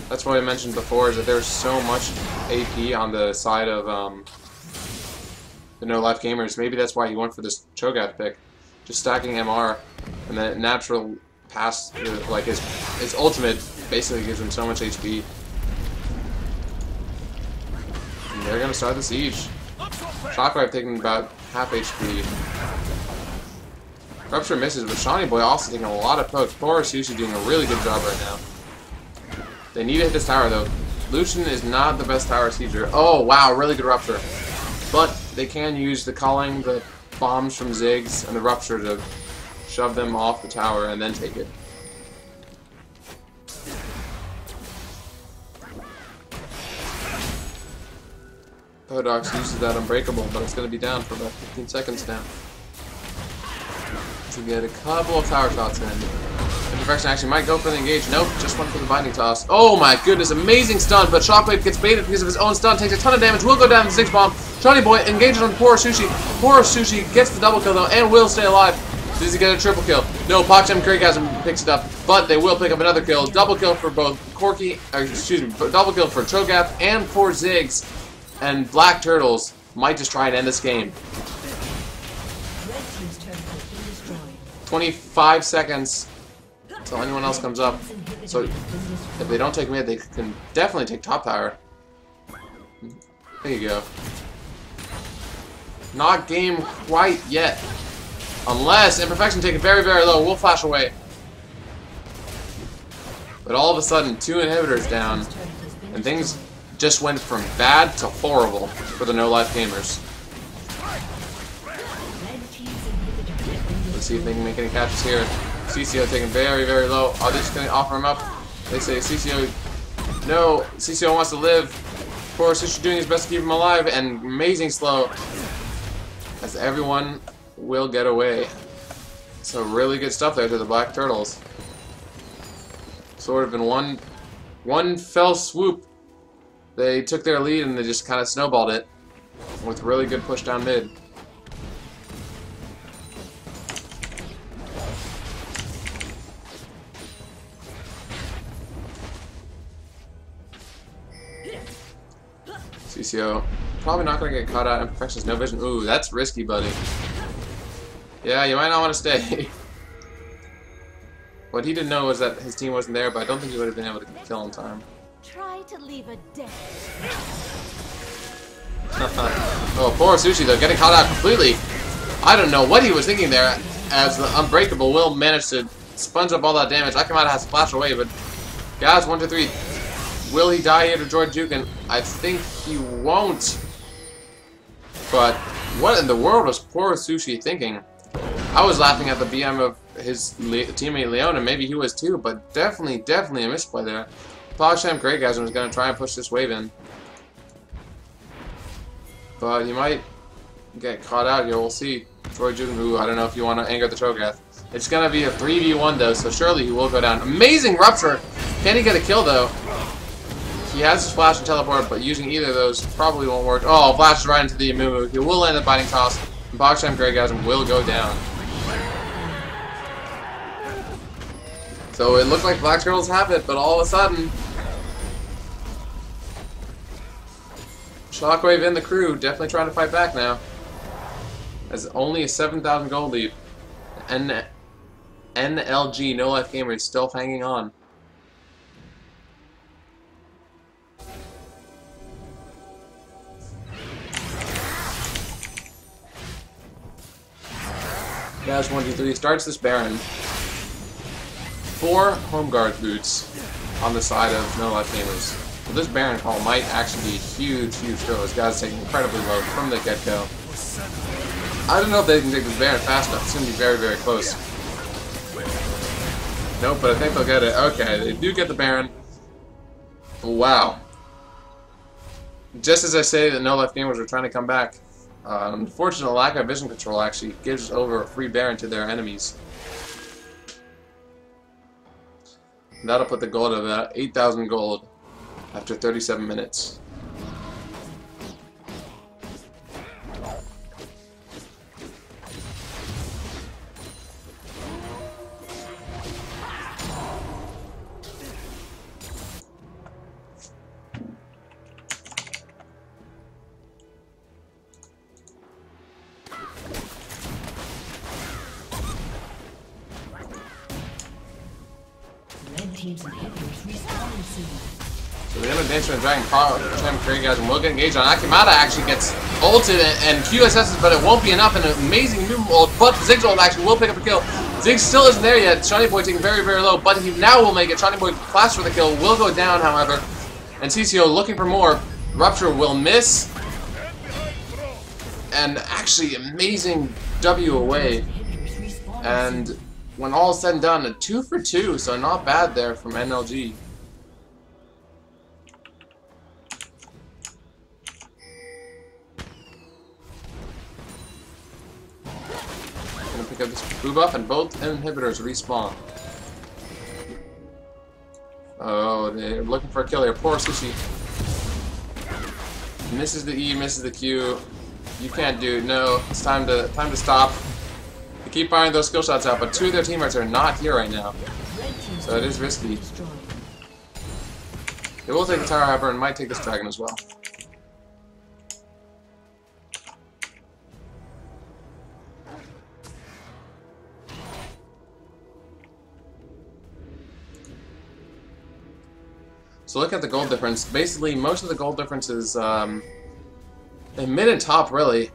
That's what I mentioned before, is that there's so much AP on the side of the No Life Gamers. Maybe that's why he went for this Cho'Gath pick. Just stacking MR, and then natural pass, like his ultimate basically gives him so much HP. And they're gonna start the siege. Shockwave taking about half HP. Rupture misses, but Shawnee Boy also taking a lot of pokes. Poor Sushi doing a really good job right now. They need to hit this tower though. Lucian is not the best tower sieger. Oh wow, really good Rupture. But they can use the calling, the bombs from Ziggs, and the Rupture to shove them off the tower and then take it. Podox uses that Unbreakable, but it's going to be down for about 15 seconds now. To get a couple of tower shots in. Imperfection actually might go for the engage. Nope, just went for the binding toss. Oh my goodness, amazing stun, but Shockwave gets baited because of his own stun, takes a ton of damage, will go down the Ziggs bomb. Johnny Boy engages on poor Sushi. Poor Sushi gets the double kill though, and will stay alive. Does he get a triple kill? No, PogChamp Craggasm picks it up, but they will pick up another kill. Double kill for both Corki, double kill for Cho'Gath and for Ziggs. And Black Turtles might just try and end this game. 25 seconds until anyone else comes up. So if they don't take mid, they can definitely take top tower. There you go. Not game quite yet. Unless Imperfection take it very, very low. We'll flash away. But all of a sudden, 2 inhibitors down. And things just went from bad to horrible for the no-life gamers. Let's see if they can make any catches here. CCO taking very, very low. Are they just going to offer him up? They say CCO, no, CCO wants to live. Of course, he's doing his best to keep him alive, and amazing slow. As everyone will get away. So really good stuff there to the Black Turtles. Sort of in one fell swoop, they took their lead and they just kind of snowballed it with really good push down mid. CCO probably not going to get caught out. Imperfections, no vision. Ooh, that's risky, buddy. Yeah, you might not want to stay. What he didn't know was that his team wasn't there, but I don't think he would have been able to kill in time. Try to leave a death. Oh, poor Sushi though, getting caught out completely. I don't know what he was thinking there, as the Unbreakable will manage to sponge up all that damage. Akamada has to flash away, but guys, 1, 2, 3. Will he die here to Droid Jukin? I think he won't. But what in the world was poor Sushi thinking? I was laughing at the BM of his teammate Leon, and maybe he was too, but definitely a misplay there. PogChamp Craggasm was going to try and push this wave in. But you might get caught out here, we'll see. Droid Jukin, ooh, I don't know if you want to anger the Cho'Gath. It's going to be a 3v1 though, so surely he will go down. Amazing Rupture! Can he get a kill though? He has his flash and teleport, but using either of those probably won't work. Oh, flashes right into the Amumu. He will land the binding toss, and PogChamp Craggasm will go down. So it looked like Black Turtles have it, but all of a sudden, Shockwave and the crew definitely trying to fight back now. As only a 7,000 gold lead. NLG, No Life Gamer, is still hanging on. Guys, 1, 2, 3 starts this Baron. 4 home guard boots on the side of No Life Gamers. So this Baron call might actually be a huge throw. This guy's taking incredibly low from the get-go. I don't know if they can take this Baron fast enough. It's going to be very, very close. Nope, but I think they'll get it. Okay, they do get the Baron. Wow. Just as I say that No Life Gamers are trying to come back, unfortunate lack of vision control actually gives over a free Baron to their enemies. And that'll put the gold at about 8,000 gold after 37 minutes. So they're gonna dance with Dragon PogChamp Craggasm will get engaged on. Akamada actually gets ulted and QSS's, but it won't be enough. And an amazing movement ult, but Ziggs ult actually will pick up a kill. Ziggs still isn't there yet. Shiny Boy taking very, very low, but he now will make it. Shiny Boy flash for the kill, will go down, however. And CCO looking for more. Rupture will miss. and actually amazing W away. And when all is said and done, a 2 for 2, so not bad there from NLG. Gonna pick up this blue buff, and both inhibitors respawn. Oh, they're looking for a kill here. Poor Sushi. Misses the E, misses the Q. You can't do it. No, it's time to stop. They keep firing those skill shots out, but 2 of their teammates are not here right now. So it is risky. They will take the tower, however, and might take this dragon as well. So look at the gold difference. Basically, most of the gold difference is in mid and top, really.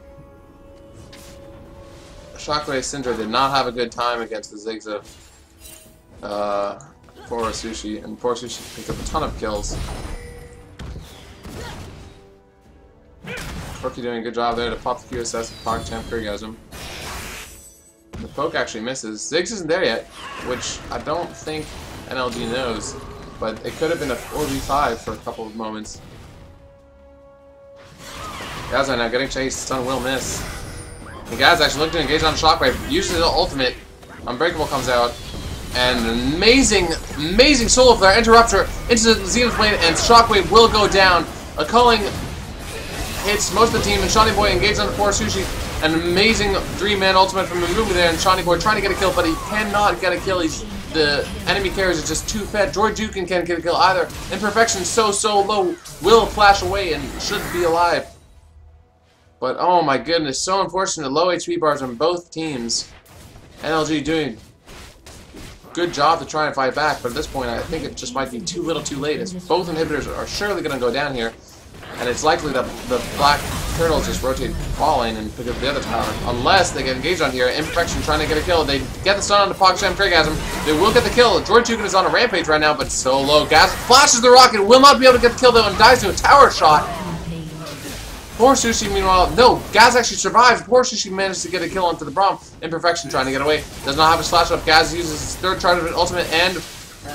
Shockwave Syndra did not have a good time against the Ziggs of poor Sushi, and poor Sushi picked up a ton of kills. Rookie doing a good job there to pop the QSS and Pog Champ Orgasm. The poke actually misses. Ziggs isn't there yet, which I don't think NLG knows. But it could have been a 4v5 for a couple of moments. Gaz right now getting chased. Stun will miss. And Gaz actually looking to engage on Shockwave. Uses the ultimate. Unbreakable comes out. And an amazing solo flare. Interrupter into the Zenith Blade. And Shockwave will go down. A culling hits most of the team. And Shawnee Boy engages on the poor Sushi. An amazing 3-man ultimate from Mumumi there. And Shawnee Boy trying to get a kill. But he cannot get a kill. The enemy carriers are just too fed. Droid Dukin can't get a kill either. Imperfection so low. Will flash away and should be alive. But oh my goodness, so unfortunate. Low HP bars on both teams. NLG doing a good job to try and fight back, but at this point I think it just might be too little too late, as both inhibitors are surely going to go down here. And it's likely that the black turtles just rotate ball lane and pick up the other tower. Unless they get engaged on here. Imperfection trying to get a kill. They get the stun on the PogChamp Orgasm. They will get the kill. Droid Dukin is on a rampage right now, but so low. Gas flashes the rocket. Will not be able to get the kill though and dies to a tower shot. Poor Sushi, meanwhile, no, Gaz actually survives. Poor Sushi managed to get a kill onto the Braum. Imperfection trying to get away. Does not have his flash up. Gaz uses his 3rd charge of an ultimate, and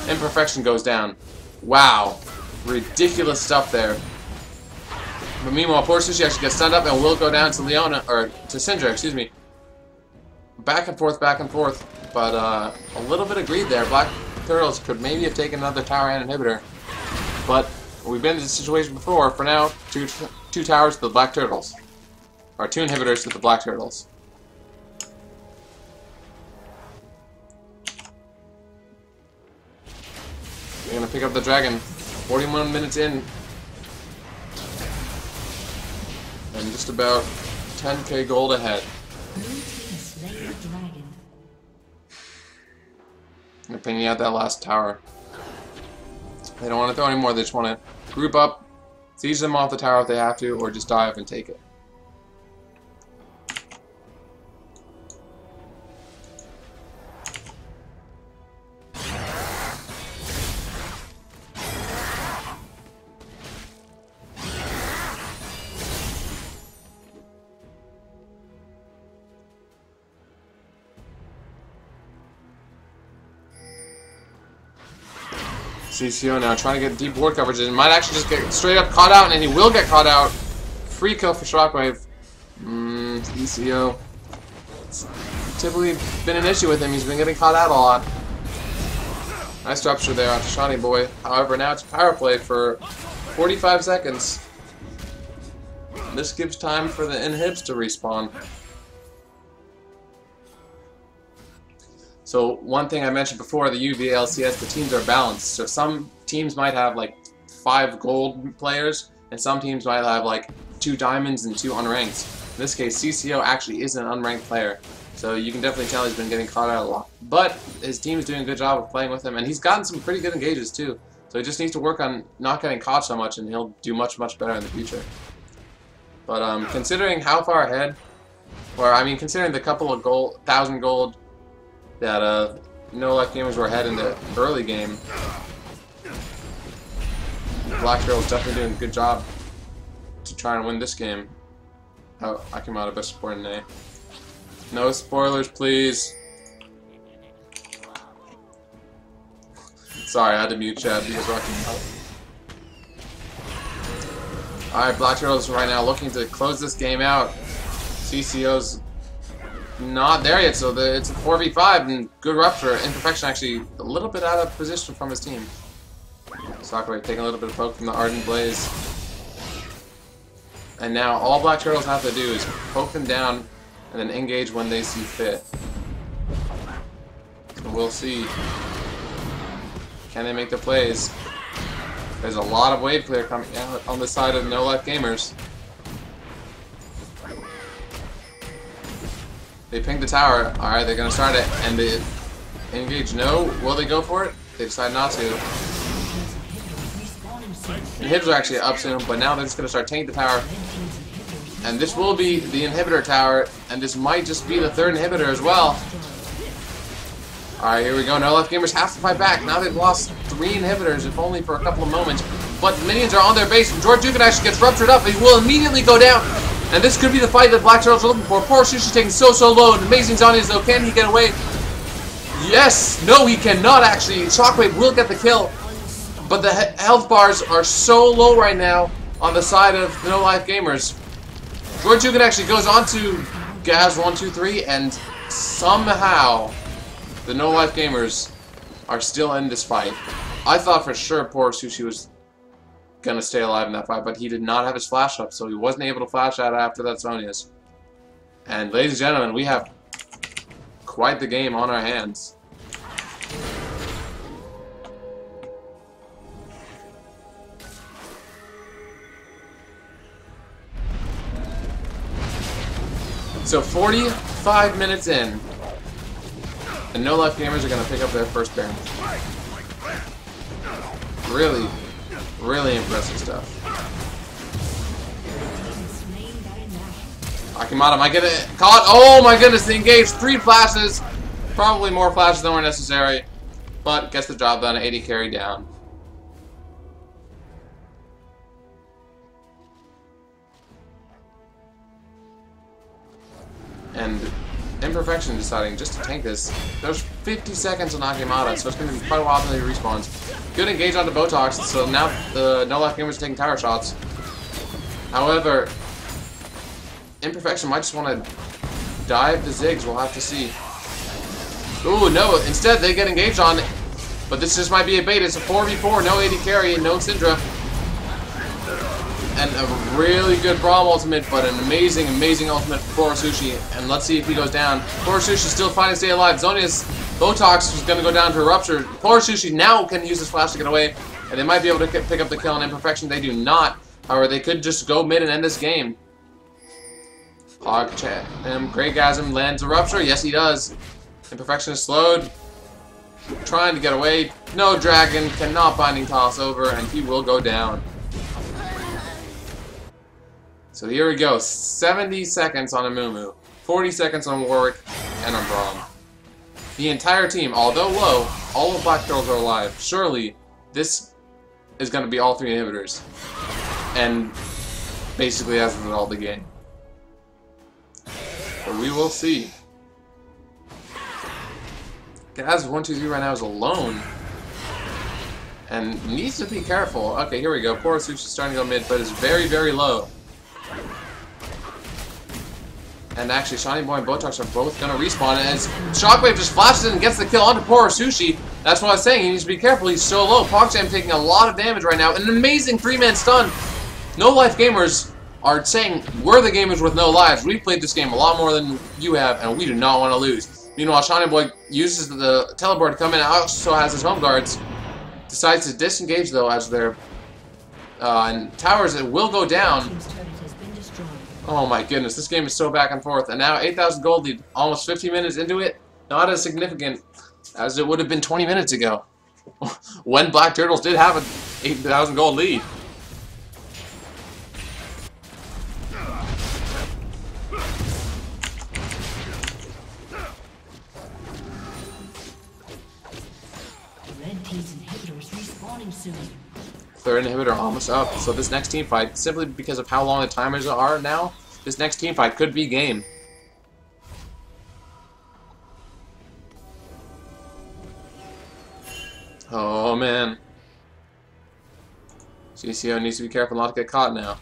Imperfection goes down. Wow. Ridiculous stuff there. But meanwhile, poor Sushi actually gets stunned up and will go down to Leona, or to Syndra, excuse me. Back and forth, but a little bit of greed there. Black Turtles could maybe have taken another tower and inhibitor, but we've been in this situation before. For now, two towers to the Black Turtles, or 2 inhibitors to the Black Turtles. They're gonna pick up the dragon. 41 minutes in. And just about 10k gold ahead. They're pinging out that last tower. They don't want to throw any more, they just want to group up, siege them off the tower if they have to, or just dive and take it. CCO now trying to get deep ward coverage and might actually just get straight up caught out, and he will get caught out. Free kill for Shockwave. CCO. It's typically been an issue with him. He's been getting caught out a lot. Nice rupture there onto Shawnee Boy. However, now it's power play for 45 seconds. This gives time for the inhibs to respawn. So one thing I mentioned before, the UV LCS, the teams are balanced. So some teams might have like 5 gold players, and some teams might have like 2 diamonds and 2 unranked. In this case, CCO actually is an unranked player. So you can definitely tell he's been getting caught out a lot. But his team is doing a good job of playing with him, and he's gotten some pretty good engages too. So he just needs to work on not getting caught so much, and he'll do much better in the future. But considering how far ahead, or I mean considering the couple of 1,000 gold that no life gamers were ahead in the early game, Black Turtle is definitely doing a good job to try and win this game. Oh, Akimata best support in A. No spoilers, please. Sorry, I had to mute chat because Akimata. Alright, Black Turtles right now looking to close this game out. CCO's not there yet, so it's a 4v5 and good rupture. Imperfection actually a little bit out of position from his team. Sakura taking a little bit of poke from the Ardent Blaze. And now all Black Turtles have to do is poke them down and then engage when they see fit. So we'll see. Can they make the plays? There's a lot of wave clear coming out on the side of No Life Gamers. They ping the tower. Alright, they're gonna start it. And they engage. No. Will they go for it? They decide not to. Inhibitors are actually up soon, but now they're just gonna start tanking the tower. And this will be the inhibitor tower, and this might just be the third inhibitor as well. Alright, here we go. No Life Gamers have to fight back. Now they've lost 3 inhibitors, if only for a couple of moments. But minions are on their base, and George Dugan actually gets ruptured up. He will immediately go down. And this could be the fight that Black Turtles are looking for. Poor Sushi's taking so low, and amazing Zonias though. Can he get away? Yes! No, he cannot actually. Shockwave will get the kill. But the health bars are so low right now on the side of the No Life Gamers. George Dugan actually goes on to Gaz 123, and somehow the No Life Gamers are still in this fight. I thought for sure poor Sushi was gonna stay alive in that fight, but he did not have his flash up, so he wasn't able to flash out after that Sonia's. And ladies and gentlemen, we have quite the game on our hands. So 45 minutes in, and No Life Gamers are going to pick up their first Baron. Really, really impressive stuff. Akimata might get it caught. Oh my goodness, they engaged 3 flashes. Probably more flashes than were necessary, but gets the job done. 80 carry down. And Imperfection deciding just to tank this. There's 50 seconds on Akimata, so it's going to be quite a while until he respawns. Good engage onto Botox, so now the No Life Gamers are taking tower shots. However, Imperfection might just want to dive the Ziggs, we'll have to see. Ooh, no, instead they get engaged on, but this just might be a bait. It's a 4v4, no 80 carry, no Syndra. And a really good Braum ultimate, but an amazing, amazing ultimate for Sushi. And let's see if he goes down. Poor Sushi still fighting to stay alive. Zonia's Botox is going to go down to a rupture. Poor Sushi now can use his flash to get away. And they might be able to pick up the kill on Imperfection. They do not. However, they could just go mid and end this game. Hog chat. Greygasm lands a rupture. Yes, he does. Imperfection is slowed. Trying to get away. No dragon. Cannot binding toss over. And he will go down. So here we go, 70 seconds on Amumu, 40 seconds on Warwick, and on Braum. The entire team, although low, all of Black Turtles are alive. Surely, this is going to be all 3 inhibitors. And basically as with all the game. But we will see. Gaz 123 right now is alone. And needs to be careful. Okay, here we go. Poor Sushi's starting to go mid, but is very, very low. And actually, Shiny Boy and Botox are both going to respawn. And as Shockwave just flashes in and gets the kill onto poor Sushi, that's what I was saying. He needs to be careful. He's so low. PogJam taking a lot of damage right now. An amazing 3-man stun. No Life Gamers are saying, we're the gamers with no lives. We've played this game a lot more than you have, and we do not want to lose. Meanwhile, Shiny Boy uses the teleport to come in, also has his home guards. Decides to disengage, though, as their and towers that will go down. Oh my goodness, this game is so back and forth. And now 8,000 gold lead, almost 15 minutes into it. Not as significant as it would have been 20 minutes ago. When Black Turtles did have an 8,000 gold lead. Red team's inhibitor is respawning soon. Third inhibitor almost up. So this next team fight, simply because of how long the timers are now, this next team fight could be game. Oh man. CCO needs to be careful not to get caught now.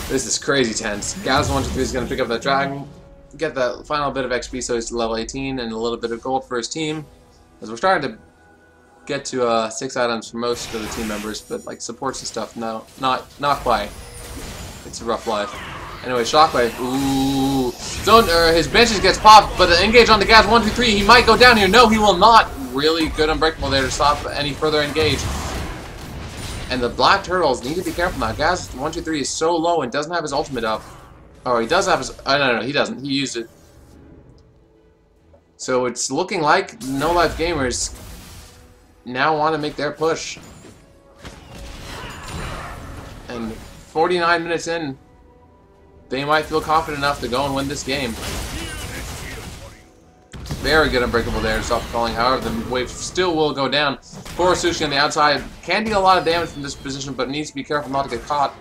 This is crazy tense. Gaz123 is going to pick up that dragon, get that final bit of XP so he's level 18 and a little bit of gold for his team. As we're starting to get to 6 items for most of the team members, but like supports and stuff, no, not quite. It's a rough life. Anyway, Shockwave. Ooh, his benches gets popped, but engage on the Gaz123. He might go down here. No, he will not. Really good unbreakable there to stop any further engage. And the Black Turtles need to be careful now. Gaz123 is so low and doesn't have his ultimate up. Oh, he does have his... Oh, no, he doesn't. He used it. So it's looking like No Life Gamers now want to make their push. And 49 minutes in, they might feel confident enough to go and win this game. Very good unbreakable there to stop calling. However, the wave still will go down. Poor Sushi on the outside can deal a lot of damage from this position, but needs to be careful not to get caught.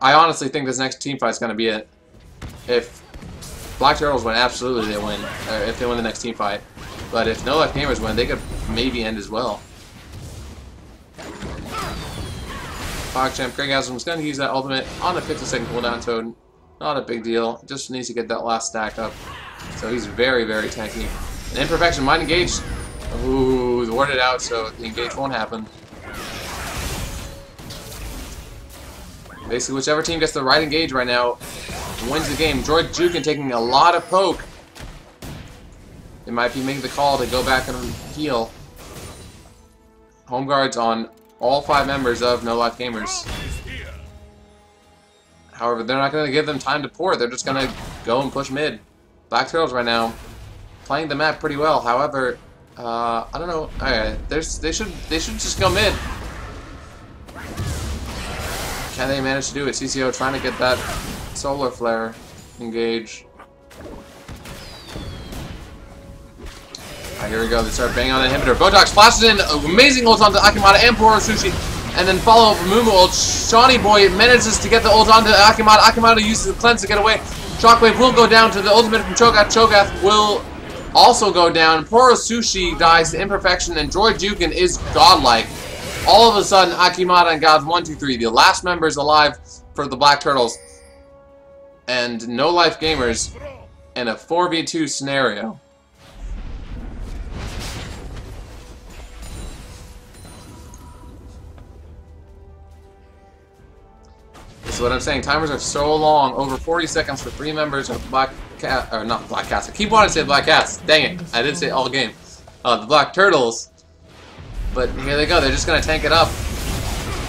I honestly think this next team fight is going to be it. If Black Turtles win, absolutely they win. If they win the next team fight. But if No Life Gamers win, they could maybe end as well. PogChamp Craiggasm is going to use that ultimate on a 50-second cooldown, so not a big deal. Just needs to get that last stack up. So he's very, very tanky. And Imperfection might engage. Ooh, warded out, so the engage won't happen. Basically, whichever team gets the right engage right now wins the game. Droid Jukin taking a lot of poke. They might be making the call to go back and heal. Home guards on all 5 members of No Life Gamers. However, they're not going to give them time to pour. They're just going to go and push mid. Black Turtles right now playing the map pretty well. However, I don't know. They should just go mid. Can they manage to do it? CCO trying to get that solar flare engage. Alright, here we go. They start banging on the inhibitor. Botox flashes in. Amazing ult onto Akimata and Poro Sushi. And then follow up Mumu ult. Shawnee Boy manages to get the ult onto Akimata. Akimata uses the cleanse to get away. Shockwave will go down to the ultimate from Cho'Gath. Cho'Gath will also go down. Poro Sushi dies to Imperfection, and Droid Jukin is godlike. All of a sudden, Akimata and Gaz123, the last members alive for the Black Turtles, and No Life Gamers in a 4v2 scenario. This is what I'm saying. Timers are so long, over 40 seconds for 3 members of Black Cat, or not Black Cats. I keep wanting to say Black Cats. Dang it, I did say all game. The Black Turtles. But here they go. They're just gonna tank it up.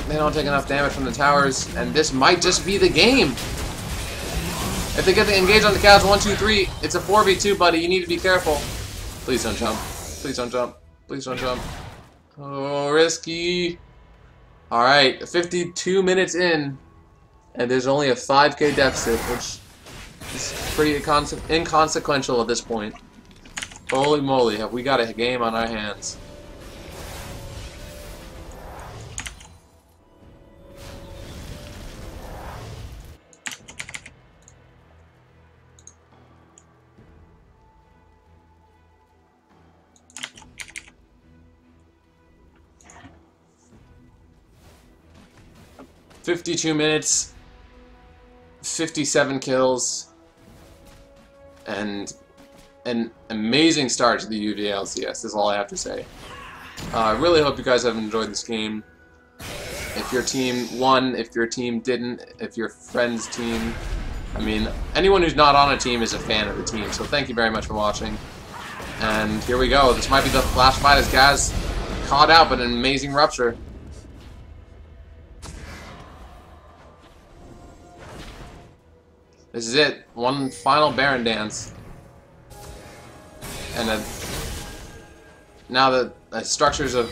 They don't take enough damage from the towers, and this might just be the game. If they get the engage on the Cavs 1, 2, 3, it's a 4v2, buddy. You need to be careful. Please don't jump. Please don't jump. Please don't jump. Oh, risky. All right, 52 minutes in. And there's only a 5k deficit, which is pretty inconsequential at this point. Holy moly, have we got a game on our hands. "52 minutes, 57 kills, and an amazing start to the UVA LCS is all I have to say. I really hope you guys have enjoyed this game. If your team won, if your team didn't, if your friend's team... I mean, anyone who's not on a team is a fan of the team, so thank you very much for watching. And here we go. This might be the last fight as Gaz caught out, but an amazing rupture. This is it. One final Baron dance. And now that the structures of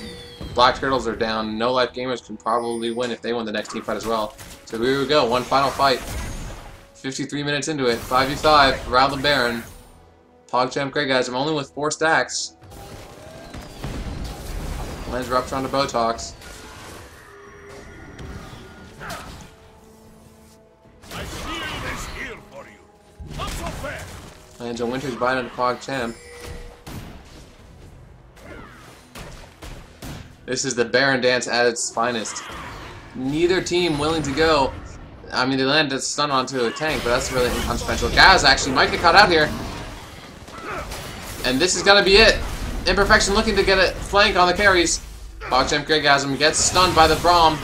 Black Turtles are down, No Life Gamers can probably win if they win the next team fight as well. So here we go. One final fight 53 minutes into it. 5v5. Rowland Baron. PogChamp Greatgasm only with 4 stacks. Lands Ruptron to Botox. My shield is here for you. Not so fast. Lands a Winter's Bite on PogChamp. This is the Baron dance at its finest. Neither team willing to go. I mean, they landed a stun onto a tank, but that's really inconsequential. Gaz actually might get caught out here. And this is going to be it. Imperfection looking to get a flank on the carries. PogChamp Greatgasm gets stunned by the Braum.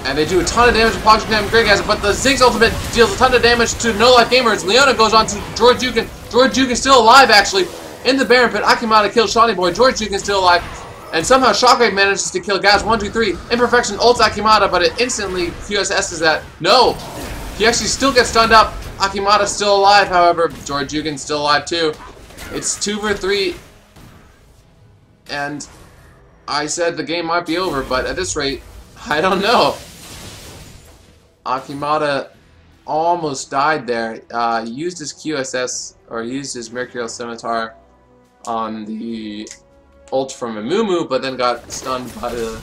And they do a ton of damage to PogChamp Greatgasm, but the Ziggs ultimate deals a ton of damage to No Life Gamers. Leona goes on to George Dugan. George Dugan's still alive, actually. In the Baron Pit, Akimata kills Shawnee Boy. George Dugan's still alive. And somehow Shockwave manages to kill Gaz 1, 2, 3. Imperfection ults Akimata, but it instantly QSS's that. No! He actually still gets stunned up. Akimata's still alive, however. George Dugan's still alive too. It's 2 for 3. And I said the game might be over, but at this rate, I don't know. Akimata almost died there. Used his QSS, or used his Mercurial Scimitar on the ult from Amumu, but then got stunned by the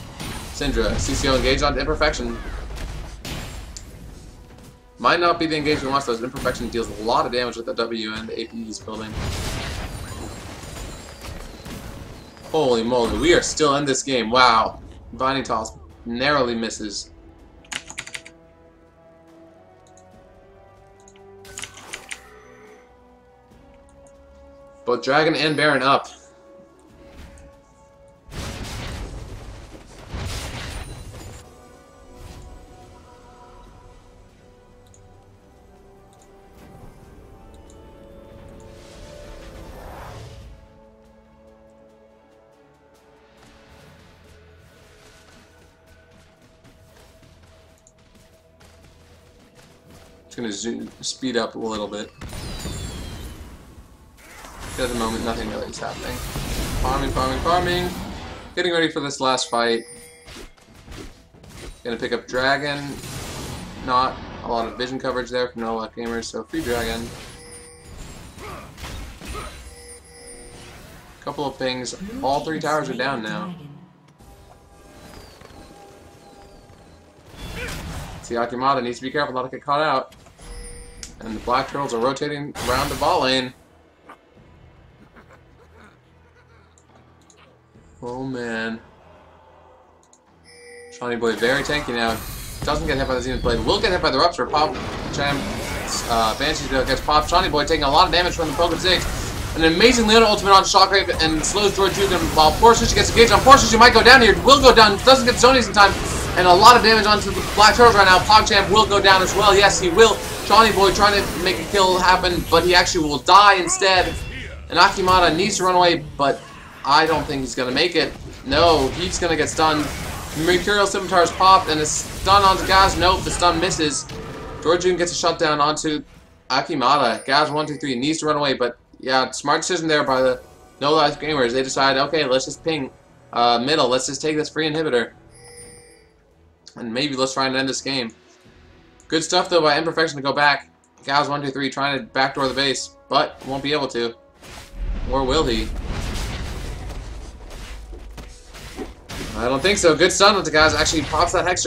Syndra. CCO engaged on Imperfection. Might not be the engagement wants, though. Imperfection deals a lot of damage with the W and the AP he's building. Holy moly, we are still in this game. Wow. Vanitas narrowly misses. Both Dragon and Baron up. Just gonna speed up a little bit. At the moment, nothing really is happening. Farming, farming, farming. Getting ready for this last fight. Gonna pick up Dragon. Not a lot of vision coverage there from No Life Gamers, so free Dragon. Couple of things. All 3 towers are down now. See, Akimata needs to be careful not to get caught out. And the Black Turtles are rotating around the bot lane. Oh man. Shawnee Boy very tanky now. Doesn't get hit by the Zenith Blade. Will get hit by the Rupture. PogChamp Banshee gets popped. Shawnee Boy taking a lot of damage from the Poke of Ziggs. An amazing Leona ultimate on Shockwave and slows George Dugan while Poor Sushi gets engaged on. Poor Sushi might go down here. Will go down. Doesn't get Zonies in time. And a lot of damage onto the Black Turtles right now. PogChamp will go down as well. Yes, he will. Shawnee Boy trying to make a kill happen, but he actually will die instead. And Akimata needs to run away, but I don't think he's going to make it. No, he's going to get stunned. Mercurial Scimitar's popped, and a stun onto Gaz. Nope, the stun misses. George Dugan gets a shutdown onto Akimata. Gaz 1, 2, 3 needs to run away, but yeah, smart decision there by the No Life Gamers. They decide, okay, let's just ping middle. Let's just take this free inhibitor. And maybe let's try and end this game. Good stuff, though, by Imperfection to go back. Gaz 1, 2, 3 trying to backdoor the base, but won't be able to. Or will he? I don't think so. Good stun with the Gaz. Actually pops that Hex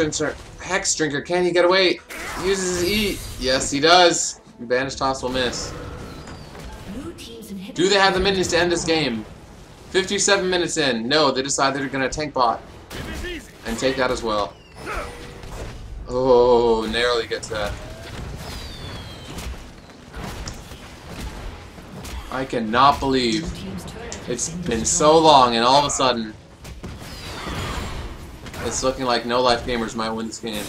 Drinker. Can he get away? Uses his E. Yes, he does. Banish Toss will miss. Do they have the minions to end this game? 57 minutes in. No, they decide they're going to tank bot. And take that as well. Oh, narrowly gets that. I cannot believe it's been so long and all of a sudden it's looking like No Life Gamers might win this game.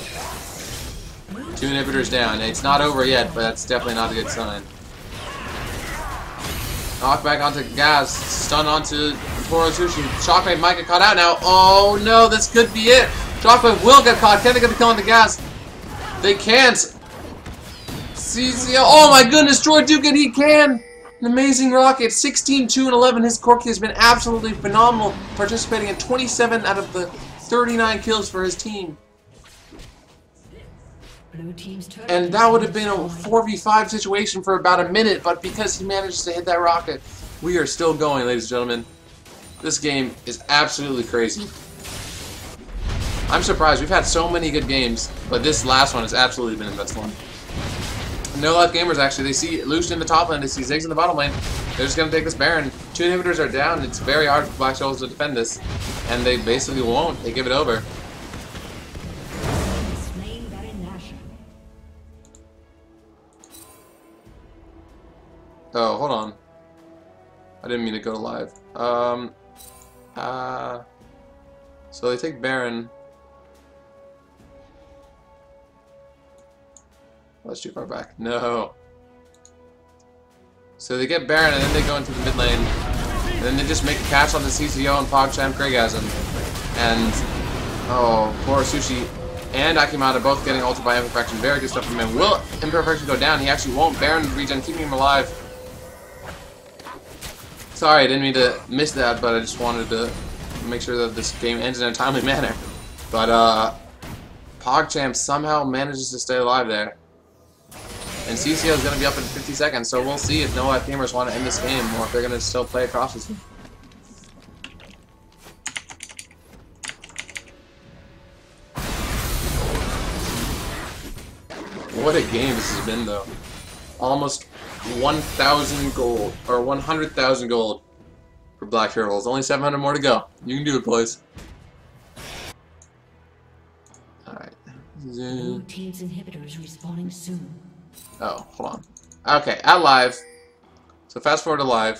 2 inhibitors down. It's not over yet, but that's definitely not a good sign. Knock back onto Gaz. Stun onto Toro Sushi. Shockwave might get caught out now. Oh no, this could be it. Shockwave will get caught. Can they get the kill on the Gaz? They can't. CCO. Oh my goodness, George Dugan, he can. An amazing rocket. 16, 2, and 11. His Corki has been absolutely phenomenal, participating in 27 out of the 39 kills for his team. Blue team's turret And has that would have been been a destroyed. 4v5 situation for about a minute, but because he managed to hit that rocket, we are still going, ladies and gentlemen. This game is absolutely crazy. I'm surprised. We've had so many good games, but this last one has absolutely been the best one. No Life Gamers, actually, they see Lucian in the top lane, they see Ziggs in the bottom lane. They're just going to take this Baron. 2 inhibitors are down. It's very hard for Black Souls to defend this. And they basically won't. They give it over. Slain Baron Nashor. Oh, hold on. I didn't mean to go to live. So they take Baron. That's too far back. No. So they get Baron and then they go into the mid lane. And then they just make a catch on the CCO and PogChamp Greygasm. And, oh, poor Sushi and Akimata both getting ulted by Imperfection. Very good stuff from him. Will Imperfection go down? He actually won't. Baron regen, keeping him alive. Sorry, I didn't mean to miss that, but I just wanted to make sure that this game ends in a timely manner. But, PogChamp somehow manages to stay alive there. And CCO is going to be up in 50 seconds, so we'll see if No Life Gamers want to end this game or if they're going to still play across this one. What a game this has been, though. Almost 1,000 gold, or 100,000 gold for Black Turtles. Only 700 more to go. You can do it, boys. Alright. Blue team's inhibitor is respawning soon. Oh, hold on. Okay, at live. So fast forward to live.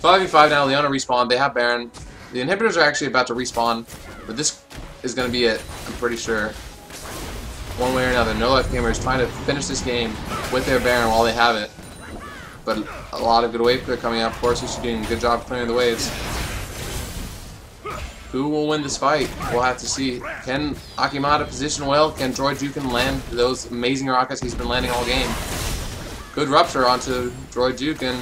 5v5 now, Leona respawn. They have Baron. The inhibitors are actually about to respawn, but this is going to be it, I'm pretty sure. One way or another. No Life Gamer is trying to finish this game with their Baron while they have it. But a lot of good wave clear coming out. Of course, she's doing a good job clearing the waves. Who will win this fight? We'll have to see. Can Akimata position well? Can Droid Jukin land those amazing rockets he's been landing all game? Good rupture onto Droid Jukin.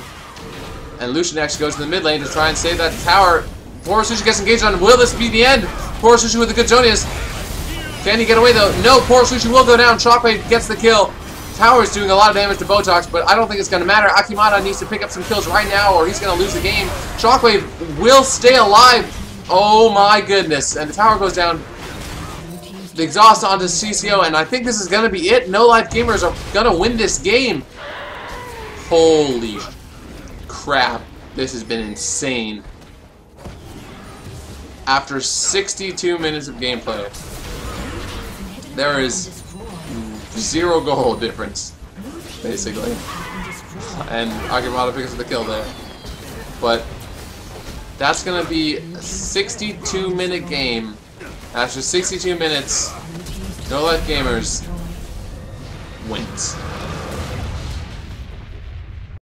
And Lucian actually goes to the mid lane to try and save that tower. Poor Sushi gets engaged on. Will this be the end? Poor Sushi with a good Jonius. Can he get away though? No, poor Sushi will go down. Shockwave gets the kill. Tower is doing a lot of damage to Botox, but I don't think it's going to matter. Akimata needs to pick up some kills right now or he's going to lose the game. Shockwave will stay alive. Oh my goodness. And the tower goes down. The exhaust onto CCO, and I think this is going to be it. No Life Gamers are going to win this game. Holy crap. This has been insane. After 62 minutes of gameplay, there is 0 goal difference, basically. And Akimata picks up the kill there. But that's going to be a 62-minute game. After 62 minutes, No Life Gamers wins.